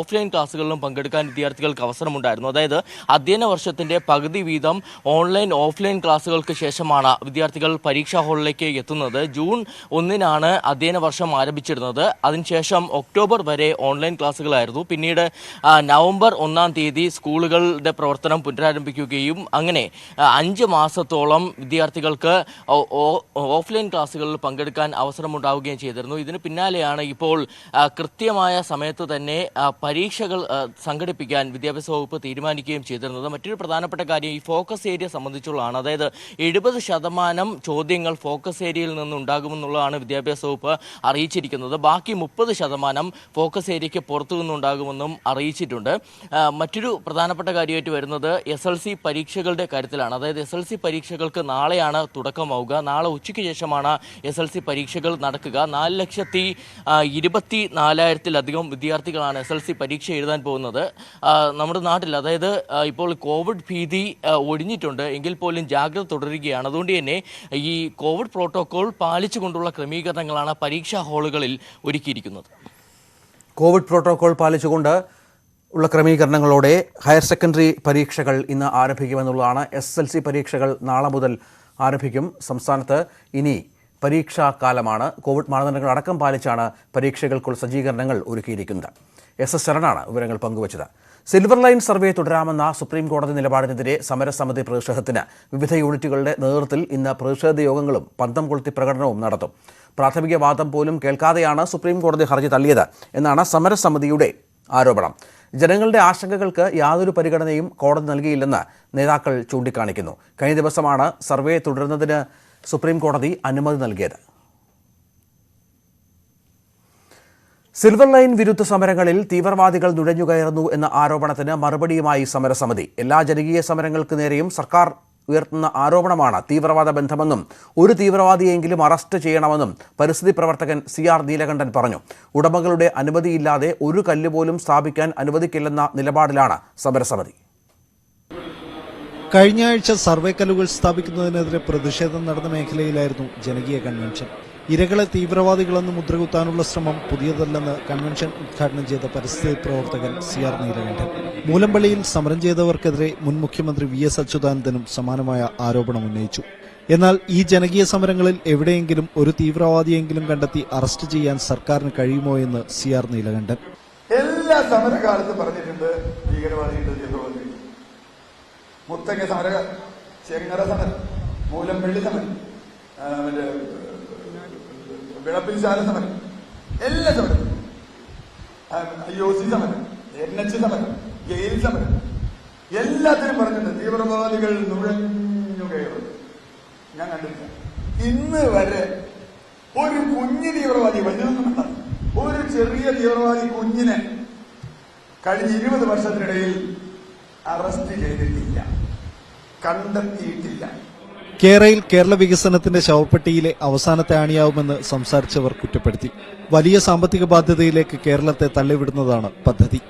ഓഫ്ലൈൻ ക്ലാസ്സുകളിലും പങ്കെടുക്കാൻ വിദ്യാർത്ഥികൾക്ക് അവസരമുണ്ടായിരുന്നു. അതായത് അധ്യയന വർഷത്തിന്റെ പകുതി വീതം ഓൺലൈൻ, ഓഫ്ലൈൻ ക്ലാസ്സുകൾക്ക് ശേഷമാണ് വിദ്യാർത്ഥികൾ പരീക്ഷാ ഹാളിലേക്ക് എത്തുന്നത്. ജൂൺ 1-നാണ് അധ്യയന വർഷം ആരംഭിച്ചിരുന്നത്. അതിനുശേഷം ഒക്ടോബർ വരെ ഓൺലൈൻ ക്ലാസ്സുകളായിരുന്നു. പിന്നീട് നവംബർ 1-ാം തീയതി സ്കൂളുകളുടെ പ്രവർത്തനം പുനരാരംഭിക്കുകയും അങ്ങനെ 5 മാസത്തോളം വിദ്യാർത്ഥികൾക്ക് ഓഫ്ലൈൻ ക്ലാസ്സുകളിൽ പങ്കെടുക്കാൻ അവസരമുണ്ടാവുകയും ചെയ്തിരുന്നു. ഇതിന് പിന്നാലെയാണ് ഇപ്പോൾ കൃത്യമായ സമയത്ത് തന്നെ പരീക്ഷകൾ സംഘടിപ്പിക്കാൻ വിദ്യാഭ്യാസ വകുപ്പ് തീരുമാനിക്കുകയും ചെയ്തിരുന്നത്. മറ്റൊരു പ്രധാനപ്പെട്ട കാര്യം ഈ ഫോക്കസ് ഏരിയ സംബന്ധിച്ചുള്ളതാണ്. അതായത് 70% ചോദ്യങ്ങൾ ഫോക്കസ് ഏരിയയിൽ നിന്നുണ്ടാകുമെന്നുള്ളതാണ് വിദ്യാഭ്യാസ വകുപ്പ് അറിയിച്ചിരിക്കുന്നത്. ബാക്കി 30% ഫോക്കസ് ഏരിയയ്ക്ക് പുറത്തു നിന്നുണ്ടാകുമെന്നും അറിയിച്ചിട്ടുണ്ട്. മറ്റൊരു പ്രധാനപ്പെട്ട കാര്യമായിട്ട് വരുന്നത് SLC പരീക്ഷകളുടെ കാര്യത്തിലാണ്. അതായത് SLC പരീക്ഷകൾക്ക് നാളെയാണ് തുടക്കമാവുക. നാളെ ഉച്ചയ്ക്ക് ശേഷമാണ് SLC പരീക്ഷകൾ നടക്കുക. 4,24,000-ലധികം വിദ്യാർത്ഥികളാണ് SLC പരീക്ഷ എഴുതാൻ പോകുന്നത്. നമ്മുടെ നാട്ടിൽ, അതായത് ഇപ്പോൾ കോവിഡ് ഭീതി ഒഴിഞ്ഞിട്ടുണ്ട് എങ്കിൽ പോലും ജാഗ്രത തുടരുകയാണ്. അതുകൊണ്ട് തന്നെ ഈ കോവിഡ് പ്രോട്ടോകോൾ പാലിച്ചുകൊണ്ടുള്ള ക്രമീകരണങ്ങളാണ് പരീക്ഷാ ഹാളുകളിൽ ഒരുക്കിയിരിക്കുന്നത്. കോവിഡ് പ്രോട്ടോകോൾ പാലിച്ചുകൊണ്ട് ഉള്ള ക്രമീകരണങ്ങളോടെ ഹയർ സെക്കൻഡറി പരീക്ഷകൾ ഇന്ന് ആരംഭിക്കുമെന്നുള്ളതാണ്. SSLC പരീക്ഷകൾ നാളെ മുതൽ ആരംഭിക്കും. സംസ്ഥാനത്ത് ഇനി പരീക്ഷാകാലമാണ്. കോവിഡ് മാനദണ്ഡങ്ങൾ അടക്കം പാലിച്ചാണ് പരീക്ഷകൾക്കുള്ള സജ്ജീകരണങ്ങൾ ഒരുക്കിയിരിക്കുന്നത്. SS ശരണാണ് വിവരങ്ങൾ പങ്കുവച്ചത്. സിൽവർ ലൈൻ സർവേ തുടരാമെന്ന സുപ്രീം കോടതി നിലപാടിനെതിരെ സമരസമിതി പ്രതിഷേധത്തിന് വിവിധ യൂണിറ്റുകളുടെ നേതൃത്വത്തിൽ ഇന്ന് പ്രതിഷേധ യോഗങ്ങളും പന്തം കൊളുത്തി പ്രകടനവും നടത്തും. പ്രാഥമിക വാദം പോലും കേൾക്കാതെയാണ് സുപ്രീം കോടതി ഹർജി തള്ളിയത് എന്നാണ് സമരസമിതിയുടെ ആരോപണം. ജനങ്ങളുടെ ആശങ്കകൾക്ക് യാതൊരു പരിഗണനയും കോടതി നൽകിയില്ലെന്ന് നേതാക്കൾ ചൂണ്ടിക്കാണിക്കുന്നു. കഴിഞ്ഞ ദിവസമാണ് സർവേ തുടരുന്നതിന് സുപ്രീം കോടതി അനുമതി നൽകിയത്. സിൽവർ ലൈൻ വിരുദ്ധ സമരങ്ങളിൽ തീവ്രവാദികൾ നുഴഞ്ഞുകയറുന്നു എന്ന ആരോപണത്തിന് മറുപടിയുമായി സമരസമിതി. എല്ലാ ജനകീയ സമരങ്ങൾക്ക് നേരെയും സർക്കാർ ഉയർത്തുന്ന ആരോപണമാണ് തീവ്രവാദ ബന്ധമെന്നും ഒരു തീവ്രവാദിയെങ്കിലും അറസ്റ്റ് ചെയ്യണമെന്നും പരിസ്ഥിതി പ്രവർത്തകൻ CR നീലകണ്ഠൻ പറഞ്ഞു. ഉടമകളുടെ അനുമതിയില്ലാതെ ഒരു കല്ല് പോലും സ്ഥാപിക്കാൻ അനുവദിക്കില്ലെന്ന നിലപാടിലാണ് സമരസമിതി. കഴിഞ്ഞ ആഴ്ച സർവേ കല്ലുകൾ സ്ഥാപിക്കുന്നതിനെതിരെ പ്രതിഷേധം നടന്ന മേഖലയിലായിരുന്നു ജനകീയ കൺവെൻഷൻ. ഇരകളെ തീവ്രവാദികളെന്ന് മുദ്രകുത്താനുള്ള ശ്രമം പുതിയതല്ലെന്ന് കൺവെൻഷൻ ഉദ്ഘാടനം ചെയ്ത പരിസ്ഥിതി പ്രവർത്തകൻ CR നീലകണ്ഠൻ. മൂലമ്പള്ളിയിൽ സമരം ചെയ്തവർക്കെതിരെ മുൻ മുഖ്യമന്ത്രി VS അച്യുതാനന്ദനും സമാനമായ ആരോപണം ഉന്നയിച്ചു. എന്നാൽ ഈ ജനകീയ സമരങ്ങളിൽ എവിടെയെങ്കിലും ഒരു തീവ്രവാദിയെങ്കിലും കണ്ടെത്തി അറസ്റ്റ് ചെയ്യാൻ സർക്കാരിന് കഴിയുമോ എന്ന് CR നീലകണ്ഠൻ. എല്ലാ സമരകാലത്തും പറഞ്ഞിട്ടുണ്ട് ഭീകരവാദികളുടെ തീവ്രവാദി. മുത്തങ്ങ സമര, ചെങ്ങറ സമരം, മൂലമ്പള്ളി സമരം, വിളപ്പിൽശാല സമരം, എല്ലാ സമരം, IOC സമരം, NH സമരം, ജയിൽ സമരം, എല്ലാത്തിനും പറഞ്ഞിട്ടുണ്ട് തീവ്രവാദികൾ നുഴഞ്ഞു കയറും. ഞാൻ കണ്ടില്ല ഇന്ന് വരെ ഒരു കുഞ്ഞു തീവ്രവാദി, വലുതൊന്നും വേണ്ട, ഒരു ചെറിയ തീവ്രവാദി കുഞ്ഞിനെ കഴിഞ്ഞ 20 വർഷത്തിനിടയിൽ അറസ്റ്റ് ചെയ്തിട്ടില്ല, കണ്ടെത്തിയിട്ടില്ല. കേരളയിൽ കേരള വികസനത്തിന്റെ ശവപ്പെട്ടിയിലെ അവസാനത്തെ ആണിയാവുമെന്ന് സംസാരിച്ചവർ കുറ്റപ്പെടുത്തി. വലിയ സാമ്പത്തിക ബാധ്യതയിലേക്ക് കേരളത്തെ തള്ളിവിടുന്നതാണ് പദ്ധതി.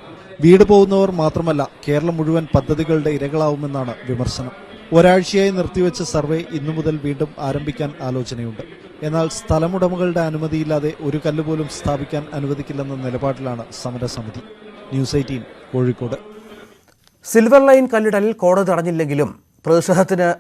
വീട് പോകുന്നവർ മാത്രമല്ല, കേരളം മുഴുവൻ പദ്ധതികളുടെ ഇരകളാവുമെന്നാണ് വിമർശനം. ഒരാഴ്ചയായി നിർത്തിവെച്ച സർവേ ഇന്നു മുതൽ വീണ്ടും ആരംഭിക്കാൻ ആലോചനയുണ്ട്. എന്നാൽ സ്ഥലമുടമകളുടെ അനുമതിയില്ലാതെ ഒരു കല്ലുപോലും സ്ഥാപിക്കാൻ അനുവദിക്കില്ലെന്ന നിലപാടിലാണ് സമരസമിതി. ന്യൂസ് 18 കോഴിക്കോട്. സിൽവർ ലൈൻ കല്ലിടൽ കോടതി തടഞ്ഞില്ലെങ്കിലും പ്രതിഷേധത്തിന്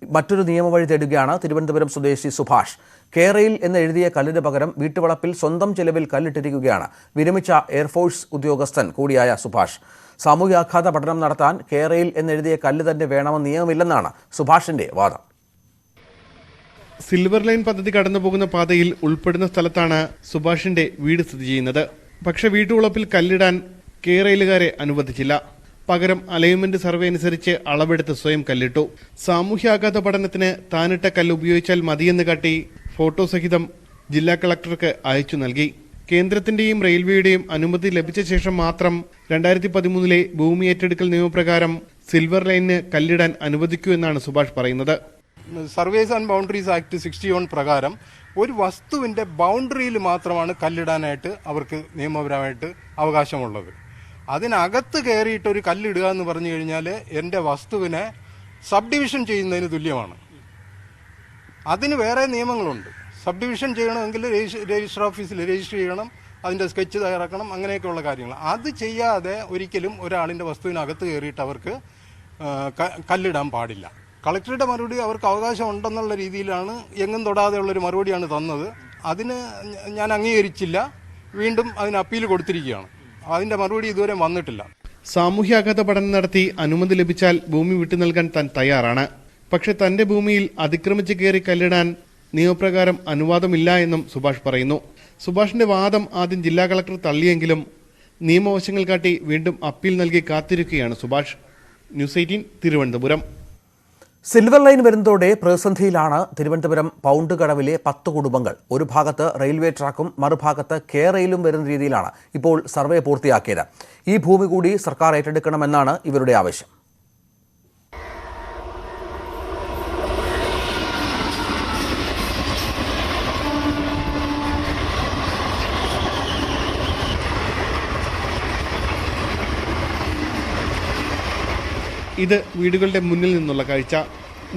മറ്റൊരു നിയമവഴി തേടുകയാണ് തിരുവനന്തപുരം സ്വദേശി സുഭാഷ്. കേരയിൽ എന്ന് എഴുതിയ കല്ലിന് പകരം വീട്ടുവളപ്പിൽ സ്വന്തം ചെലവിൽ കല്ലിട്ടിരിക്കുകയാണ് വിരമിച്ച എയർഫോഴ്സ് ഉദ്യോഗസ്ഥൻ കൂടിയായ സുഭാഷ്. സാമൂഹ്യാഘാത പഠനം നടത്താൻ കേരയിൽ എന്നെഴുതിയ കല്ല് തന്നെ വേണമെന്ന് നിയമമില്ലെന്നാണ് സുഭാഷിന്റെ വാദം. സിൽവർ ലൈൻ പദ്ധതി കടന്നുപോകുന്ന പാതയിൽ ഉൾപ്പെടുന്ന സ്ഥലത്താണ് സുഭാഷിന്റെ വീട് സ്ഥിതി ചെയ്യുന്നത്. പക്ഷെ വീട്ടുവളപ്പിൽ കല്ലിടാൻ കേരയിലുകാരെ അനുവദിച്ചില്ല. പകരം അലൈൻമെന്റ് സർവേ അനുസരിച്ച് അളവെടുത്ത് സ്വയം കല്ലിട്ടു. സാമൂഹ്യാഘാത പഠനത്തിന് താനിട്ട കല്ല് ഉപയോഗിച്ചാൽ മതിയെന്ന് കാട്ടി ഫോട്ടോ സഹിതം ജില്ലാ കളക്ടർക്ക് അയച്ചു നൽകി. കേന്ദ്രത്തിന്റെയും റെയിൽവേയുടെയും അനുമതി ലഭിച്ച ശേഷം മാത്രം 2013 ഭൂമി ഏറ്റെടുക്കൽ നിയമപ്രകാരം സിൽവർ ലൈനിന് കല്ലിടാൻ അനുവദിക്കൂ എന്നാണ് സുഭാഷ് പറയുന്നത്. സർവേസ് ആൻഡ് ബൗണ്ടറീസ് ആക്ട് 61 പ്രകാരം ഒരു വസ്തുവിന്റെ ബൗണ്ടറിയിൽ മാത്രമാണ് കല്ലിടാനായിട്ട് അവർക്ക് നിയമപരമായിട്ട് അവകാശമുള്ളത്. അതിനകത്ത് കയറിയിട്ട് ഒരു കല്ലിടുക എന്ന് പറഞ്ഞു കഴിഞ്ഞാൽ എൻ്റെ വസ്തുവിനെ സബ് ഡിവിഷൻ ചെയ്യുന്നതിന് തുല്യമാണ്. അതിന് വേറെ നിയമങ്ങളുണ്ട്. സബ് ഡിവിഷൻ ചെയ്യണമെങ്കിൽ രജിസ്റ്റർ ഓഫീസിൽ രജിസ്റ്റർ ചെയ്യണം, അതിൻ്റെ സ്കെച്ച് തയ്യാറാക്കണം, അങ്ങനെയൊക്കെയുള്ള കാര്യങ്ങൾ. അത് ചെയ്യാതെ ഒരിക്കലും ഒരാളിൻ്റെ വസ്തുവിനകത്ത് കയറിയിട്ട് അവർക്ക് കല്ലിടാൻ പാടില്ല. കളക്ടറുടെ മറുപടി അവർക്ക് അവകാശം ഉണ്ടെന്നുള്ള രീതിയിലാണ് എങ്ങും തൊടാതെയുള്ളൊരു മറുപടിയാണ് തന്നത്. അതിന് ഞാൻ അംഗീകരിച്ചില്ല. വീണ്ടും അതിന് അപ്പീൽ കൊടുത്തിരിക്കുകയാണ്. അതിന്റെ മറുപടി ഇതുവരെ വന്നിട്ടില്ല. സാമൂഹ്യാഘാത പഠനം നടത്തി അനുമതി ലഭിച്ചാൽ ഭൂമി വിട്ടു നൽകാൻ താൻ തയ്യാറാണ്. പക്ഷെ തന്റെ ഭൂമിയിൽ അതിക്രമിച്ച് കയറി കല്ലിടാൻ നിയമപ്രകാരം അനുവാദമില്ല എന്നും സുഭാഷ് പറയുന്നു. സുഭാഷിന്റെ വാദം ആദ്യം ജില്ലാ കളക്ടർ തള്ളിയെങ്കിലും നിയമവശങ്ങൾ കാട്ടി വീണ്ടും അപ്പീൽ നൽകി കാത്തിരിക്കുകയാണ് Subhash. News 18 Thiruvananthapuram. Silver line വരുന്നതോടെ പ്രതിസന്ധിയിലാണ് തിരുവനന്തപുരം പൗണ്ട് കടവിലെ 10 കുടുംബങ്ങൾ. ഒരു ഭാഗത്ത് റെയിൽവേ ട്രാക്കും മറുഭാഗത്ത് കേരയിലും വരുന്ന രീതിയിലാണ് ഇപ്പോൾ സർവേ പൂർത്തിയാക്കിയത്. ഈ ഭൂമി കൂടി സർക്കാർ ഏറ്റെടുക്കണമെന്നാണ് ഇവരുടെ ആവശ്യം. ഇത് വീടുകളുടെ മുന്നിൽ നിന്നുള്ള കാഴ്ച.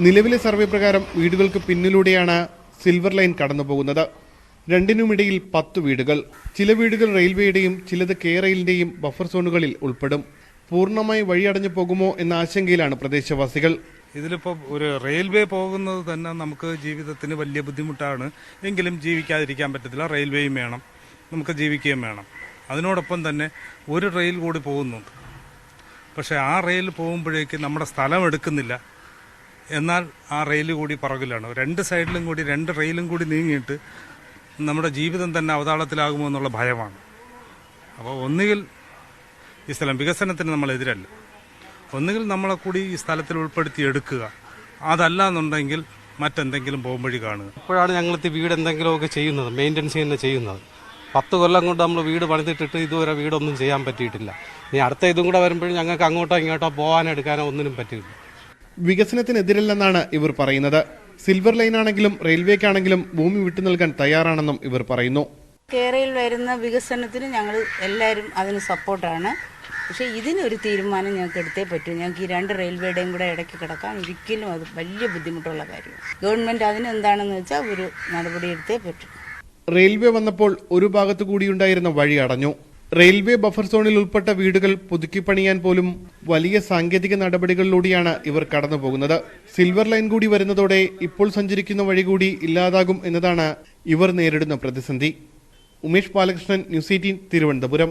നിലവിലെ സർവേ പ്രകാരം വീടുകൾക്ക് പിന്നിലൂടെയാണ് സിൽവർ ലൈൻ കടന്നുപോകുന്നത്. രണ്ടിനുമിടയിൽ 10 വീടുകൾ. ചില വീടുകൾ റെയിൽവേയുടെയും ചിലത് കേരയിലിന്റെയും ബഫർ സോണുകളിൽ ഉൾപ്പെടും. പൂർണ്ണമായി വഴിയടഞ്ഞു പോകുമോ എന്ന ആശങ്കയിലാണ് പ്രദേശവാസികൾ. ഇതിലിപ്പോൾ ഒരു റെയിൽവേ പോകുന്നത് തന്നെ നമുക്ക് ജീവിതത്തിന് വലിയ ബുദ്ധിമുട്ടാണ്. എങ്കിലും ജീവിക്കാതിരിക്കാൻ പറ്റത്തില്ല. റെയിൽവേയും വേണം, നമുക്ക് ജീവിക്കുകയും വേണം. അതിനോടൊപ്പം തന്നെ ഒരു റെയിൽ കൂടി പോകുന്നുണ്ട്. പക്ഷേ ആ റെയിൽ പോകുമ്പോഴേക്ക് നമ്മുടെ സ്ഥലം എടുക്കുന്നില്ല. എന്നാൽ ആ റെയിൽ കൂടി പുറകിലാണ്. 2 സൈഡിലും കൂടി 2 റെയിലും കൂടി നീങ്ങിയിട്ട് നമ്മുടെ ജീവിതം തന്നെ അവതാളത്തിലാകുമോ എന്നുള്ള ഭയമാണ്. അപ്പോൾ ഒന്നുകിൽ ഈ സ്ഥലം വികസനത്തിന് നമ്മൾ എതിരല്ല, ഒന്നുകിൽ നമ്മളെ കൂടി ഈ സ്ഥലത്തിൽ ഉൾപ്പെടുത്തി എടുക്കുക, അതല്ല എന്നുണ്ടെങ്കിൽ മറ്റെന്തെങ്കിലും പോകുംവഴി കാണുക. ഇപ്പോഴാണ് ഞങ്ങളിത് വീട് എന്തെങ്കിലുമൊക്കെ ചെയ്യുന്നത്, മെയിൻ്റനൻസ് തന്നെ ചെയ്യുന്നത്. 10 കൊല്ലം കൊണ്ട് നമ്മൾ വീട് പണിതിട്ടിട്ട് ഇതുവരെ വീടൊന്നും ചെയ്യാൻ പറ്റിയിട്ടില്ല. ഇനി അടുത്ത ഇതും കൂടെ വരുമ്പോഴും ഞങ്ങൾക്ക് അങ്ങോട്ടോ ഇങ്ങോട്ടോ പോകാനോ എടുക്കാനോ ഒന്നിനും പറ്റില്ല. വികസനത്തിനെതിരല്ലെന്നാണ് ഇവർ പറയുന്നത്. സിൽവർ ലൈനാണെങ്കിലും റെയിൽവേക്കാണെങ്കിലും ഭൂമി വിട്ടു നൽകാൻ തയ്യാറാണെന്നും ഇവർ പറയുന്നു. കേരളയിൽ വരുന്ന വികസനത്തിന് ഞങ്ങൾ എല്ലാവരും അതിന് സപ്പോർട്ടാണ്. പക്ഷേ ഇതിനൊരു തീരുമാനം ഞങ്ങൾക്ക് എടുത്തേ പറ്റൂ. ഞങ്ങൾക്ക് ഈ 2 റെയിൽവേയുടെയും കൂടെ ഇടയ്ക്ക് കിടക്കാൻ ഒരിക്കലും അത് വലിയ ബുദ്ധിമുട്ടുള്ള കാര്യമാണ്. ഗവൺമെൻറ് അതിനെന്താണെന്ന് വെച്ചാൽ ഒരു നടപടി എടുത്തേ പറ്റൂ. റെയിൽവേ വന്നപ്പോൾ ഒരു ഭാഗത്തു കൂടിയുണ്ടായിരുന്ന വഴി അടഞ്ഞു. റെയിൽവേ ബഫർ സോണിൽ ഉൾപ്പെട്ട വീടുകൾ പുതുക്കിപ്പണിയാൻ പോലും വലിയ സാങ്കേതിക നടപടികളിലൂടെയാണ് ഇവർ കടന്നു പോകുന്നത്. സിൽവർ ലൈൻ കൂടി വരുന്നതോടെ ഇപ്പോൾ സഞ്ചരിക്കുന്ന വഴി കൂടി ഇല്ലാതാകും എന്നതാണ് ഇവർ നേരിടുന്ന പ്രതിസന്ധി. ഉമേഷ് ബാലകൃഷ്ണൻ, ന്യൂസ് 18, തിരുവനന്തപുരം.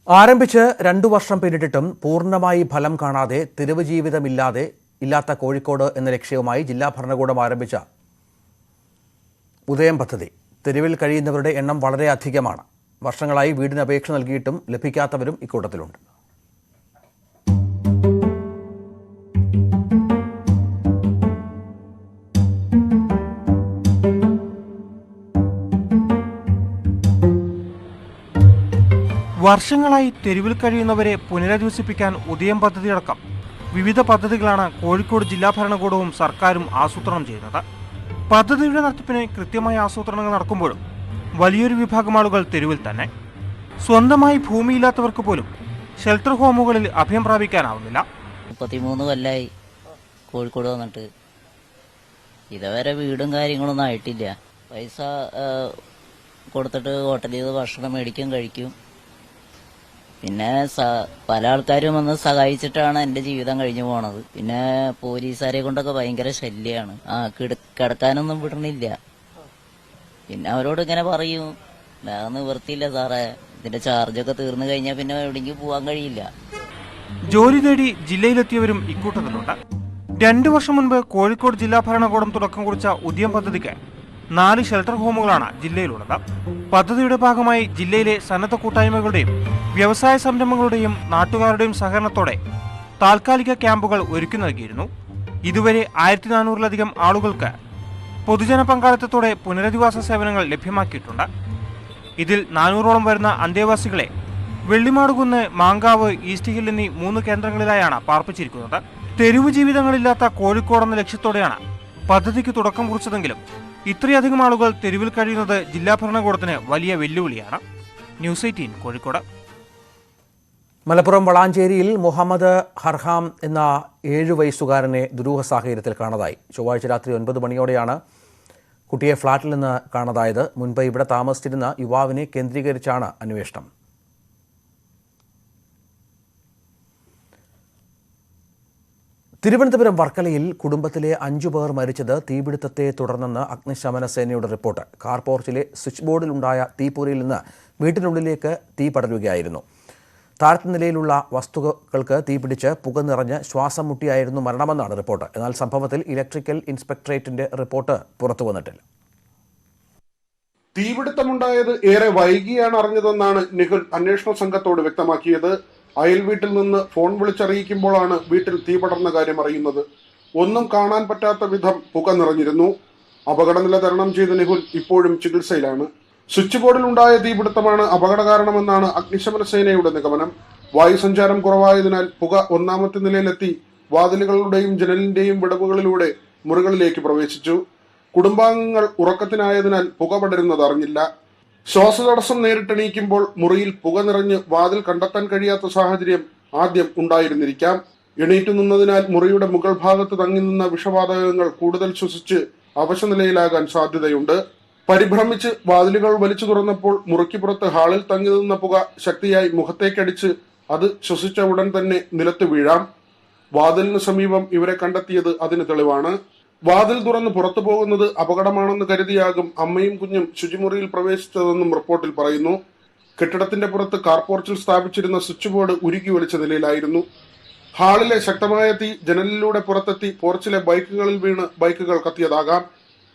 ആരംഭിച്ച് 2 വർഷം പിന്നിട്ടിട്ടും പൂർണ്ണമായി ഫലം കാണാതെ തെരുവ് ജീവിതമില്ലാത്ത കോഴിക്കോട് എന്ന ലക്ഷ്യവുമായി ജില്ലാ ഭരണകൂടം ആരംഭിച്ച ഉദയം പദ്ധതി. തെരുവിൽ കഴിയുന്നവരുടെ എണ്ണം വളരെ അധികമാണ്. വർഷങ്ങളായി വീടിന് അപേക്ഷ നൽകിയിട്ടും ലഭിക്കാത്തവരും ഇക്കൂട്ടത്തിലുണ്ട്. വർഷങ്ങളായി തെരുവിൽ കഴിയുന്നവരെ പുനരധിവസിപ്പിക്കാൻ ഉദയം പദ്ധതിയടക്കം വിവിധ പദ്ധതികളാണ് കോഴിക്കോട് ജില്ലാ ഭരണകൂടവും സർക്കാരും ആസൂത്രണം ചെയ്യുന്നത്. പദ്ധതിയുടെ നടത്തിപ്പിന് കൃത്യമായ ആസൂത്രണങ്ങൾ നടക്കുമ്പോഴും വലിയൊരു വിഭാഗം ആളുകൾ തെരുവിൽ തന്നെ. സ്വന്തമായി ഭൂമിയില്ലാത്തവർക്ക് പോലും ഷെൽട്ടർ ഹോമുകളിൽ അഭയം പ്രാപിക്കാനാവുന്നില്ല. 33 കൊല്ലമായി കോഴിക്കോട് വന്നിട്ട് ഇതുവരെ വീടും കാര്യങ്ങളൊന്നും ആയിട്ടില്ല. പൈസ കൊടുത്തിട്ട് ഹോട്ടലിൽ നിന്ന് ഭക്ഷണം മേടിക്കും, കഴിക്കും. പിന്നെ പല ആൾക്കാരും വന്ന് സഹായിച്ചിട്ടാണ് എൻ്റെ ജീവിതം കഴിഞ്ഞു പോണത്. പിന്നെ പോലീസുകാരെ കൊണ്ടൊക്കെ ഭയങ്കര ശല്യമാണ്. കിടക്കാനൊന്നും വിടണില്ല. പിന്നെ അവരോട് ഇങ്ങനെ പറയും, വേറെ നിവൃത്തിയില്ല സാറേ, ഇതിന്റെ ചാർജൊക്കെ തീർന്നു കഴിഞ്ഞാൽ പിന്നെ എവിടെയെങ്കിലും പോകാൻ കഴിയില്ല. ജോലി തേടി ജില്ലയിലെത്തിയവരും ഇക്കൂട്ടത്തിലുണ്ട്. 2 വർഷം മുൻപ് കോഴിക്കോട് ജില്ലാ ഭരണകൂടം തുടക്കം കുറിച്ച ഉദയം പദ്ധതിക്ക് 4 ഷെൽട്ടർ ഹോമുകളാണ് ജില്ലയിലുള്ളത്. പദ്ധതിയുടെ ഭാഗമായി ജില്ലയിലെ സന്നദ്ധ കൂട്ടായ്മകളുടെയും വ്യവസായ സംരംഭങ്ങളുടെയും നാട്ടുകാരുടെയും സഹകരണത്തോടെ താൽക്കാലിക ക്യാമ്പുകൾ ഒരുക്കി നൽകിയിരുന്നു. ഇതുവരെ 1400-ലധികം ആളുകൾക്ക് പൊതുജന പങ്കാളിത്തത്തോടെ പുനരധിവാസ സേവനങ്ങൾ ലഭ്യമാക്കിയിട്ടുണ്ട്. ഇതിൽ 400ഓളം വരുന്ന അന്തേവാസികളെ വെള്ളിമാടുകുന്ന്, മാങ്കാവ്, ഈസ്റ്റ് ഹിൽ എന്നീ 3 കേന്ദ്രങ്ങളിലായാണ് പാർപ്പിച്ചിരിക്കുന്നത്. തെരുവ് ജീവിതങ്ങളില്ലാത്ത കോഴിക്കോട് എന്ന ലക്ഷ്യത്തോടെയാണ് പദ്ധതിക്ക് തുടക്കം കുറിച്ചതെങ്കിലും ഇത്രയധികം ആളുകൾ തെരുവിൽ കഴിയുന്നത് ജില്ലാ ഭരണകൂടത്തിന് വലിയ വെല്ലുവിളിയാണ്. ന്യൂസ് 18 കോഴിക്കോട്. മലപ്പുറം വളാഞ്ചേരിയിൽ മുഹമ്മദ് ഹർഹാം എന്ന 7 വയസ്സുകാരനെ ദുരൂഹ സാഹചര്യത്തിൽ കാണാതായി. ചൊവ്വാഴ്ച രാത്രി 9 മണിയോടെയാണ് കുട്ടിയെ ഫ്ളാറ്റിൽ നിന്ന് കാണാതായത്. മുൻപ് ഇവിടെ താമസിച്ചിരുന്ന യുവാവിനെ കേന്ദ്രീകരിച്ചാണ് അന്വേഷണം. തിരുവനന്തപുരം വർക്കലയിൽ കുടുംബത്തിലെ 5 പേർ മരിച്ചത് തീപിടുത്തത്തെ തുടർന്നെന്ന് അഗ്നിശമന സേനയുടെ റിപ്പോർട്ട്. കാർ പോർച്ചിലെ സ്വിച്ച് ബോർഡിലുണ്ടായ തീപ്പൊരിയിൽ നിന്ന് വീട്ടിനുള്ളിലേക്ക് തീ പടരുകയായിരുന്നു. താഴത്തെ നിലയിലുള്ള വസ്തുക്കൾക്ക് തീപിടിച്ച് പുക നിറഞ്ഞ് ശ്വാസം മുട്ടിയായിരുന്നു മരണമെന്നാണ് റിപ്പോർട്ട്. എന്നാൽ സംഭവത്തിൽ ഇലക്ട്രിക്കൽ ഇൻസ്പെക്ടറേറ്റിന്റെ റിപ്പോർട്ട് പുറത്തു വന്നിട്ടില്ല. തീപിടുത്തമുണ്ടായത് ഏറെ വൈകിയാണ് അറിഞ്ഞതെന്നാണ് നിഖിൽ അന്വേഷണ സംഘത്തോട് വ്യക്തമാക്കിയത്. അയൽ വീട്ടിൽ നിന്ന് ഫോൺ വിളിച്ചറിയിക്കുമ്പോഴാണ് വീട്ടിൽ തീ പടർന്ന കാര്യം അറിയുന്നത്. ഒന്നും കാണാൻ പറ്റാത്ത വിധം പുക നിറഞ്ഞിരുന്നു. അപകടനില തരണം ചെയ്ത നിഖിൽ ഇപ്പോഴും ചികിത്സയിലാണ്. സ്വിച്ച് ബോർഡിൽ ഉണ്ടായ തീപിടുത്തമാണ് അപകട കാരണമെന്നാണ് അഗ്നിശമന സേനയുടെ നിഗമനം. വായുസഞ്ചാരം കുറവായതിനാൽ പുക 1ാമത്തെ നിലയിലെത്തി വാതിലുകളുടെയും ജനലിന്റെയും വിടവുകളിലൂടെ മുറികളിലേക്ക് പ്രവേശിച്ചു. കുടുംബാംഗങ്ങൾ ഉറക്കത്തിനായതിനാൽ പുക പടരുന്നത് അറിഞ്ഞില്ല. ശ്വാസതടസ്സം നേരിട്ടെണീക്കുമ്പോൾ മുറിയിൽ പുക നിറഞ്ഞ് വാതിൽ കണ്ടെത്താൻ കഴിയാത്ത സാഹചര്യം ആദ്യം ഉണ്ടായിരുന്നിരിക്കാം. എണീറ്റു നിന്നതിനാൽ മുറിയുടെ മുകൾ ഭാഗത്ത് തങ്ങി നിന്ന വിഷവാതകങ്ങൾ കൂടുതൽ ശ്വസിച്ച് അവശനിലയിലാകാൻ സാധ്യതയുണ്ട്. പരിഭ്രമിച്ച് വാതിലുകൾ വലിച്ചു തുറന്നപ്പോൾ മുറിക്ക് പുറത്ത് ഹാളിൽ തങ്ങി നിന്ന പുക ശക്തിയായി മുഖത്തേക്കടിച്ച് അത് ശ്വസിച്ച ഉടൻ തന്നെ നിലത്ത് വീഴാം. വാതിലിന് സമീപം ഇവരെ കണ്ടെത്തിയത് അതിന് തെളിവാണ്. വാതിൽ തുറന്ന് പുറത്തു പോകുന്നത് അപകടമാണെന്ന് കരുതിയാകും അമ്മയും കുഞ്ഞും ശുചിമുറിയിൽ പ്രവേശിച്ചതെന്നും റിപ്പോർട്ടിൽ പറയുന്നു. കെട്ടിടത്തിന്റെ പുറത്ത് കാർപോർച്ചിൽ സ്ഥാപിച്ചിരുന്ന സ്വിച്ച് ബോർഡ് ഉരുക്കി വലിച്ച നിലയിലായിരുന്നു. ഹാളിലെ ശക്തമായ തീ ജനലിലൂടെ പുറത്തെത്തി പോർച്ചിലെ ബൈക്കുകളിൽ വീണ് ബൈക്കുകൾ കത്തിയതാകാം.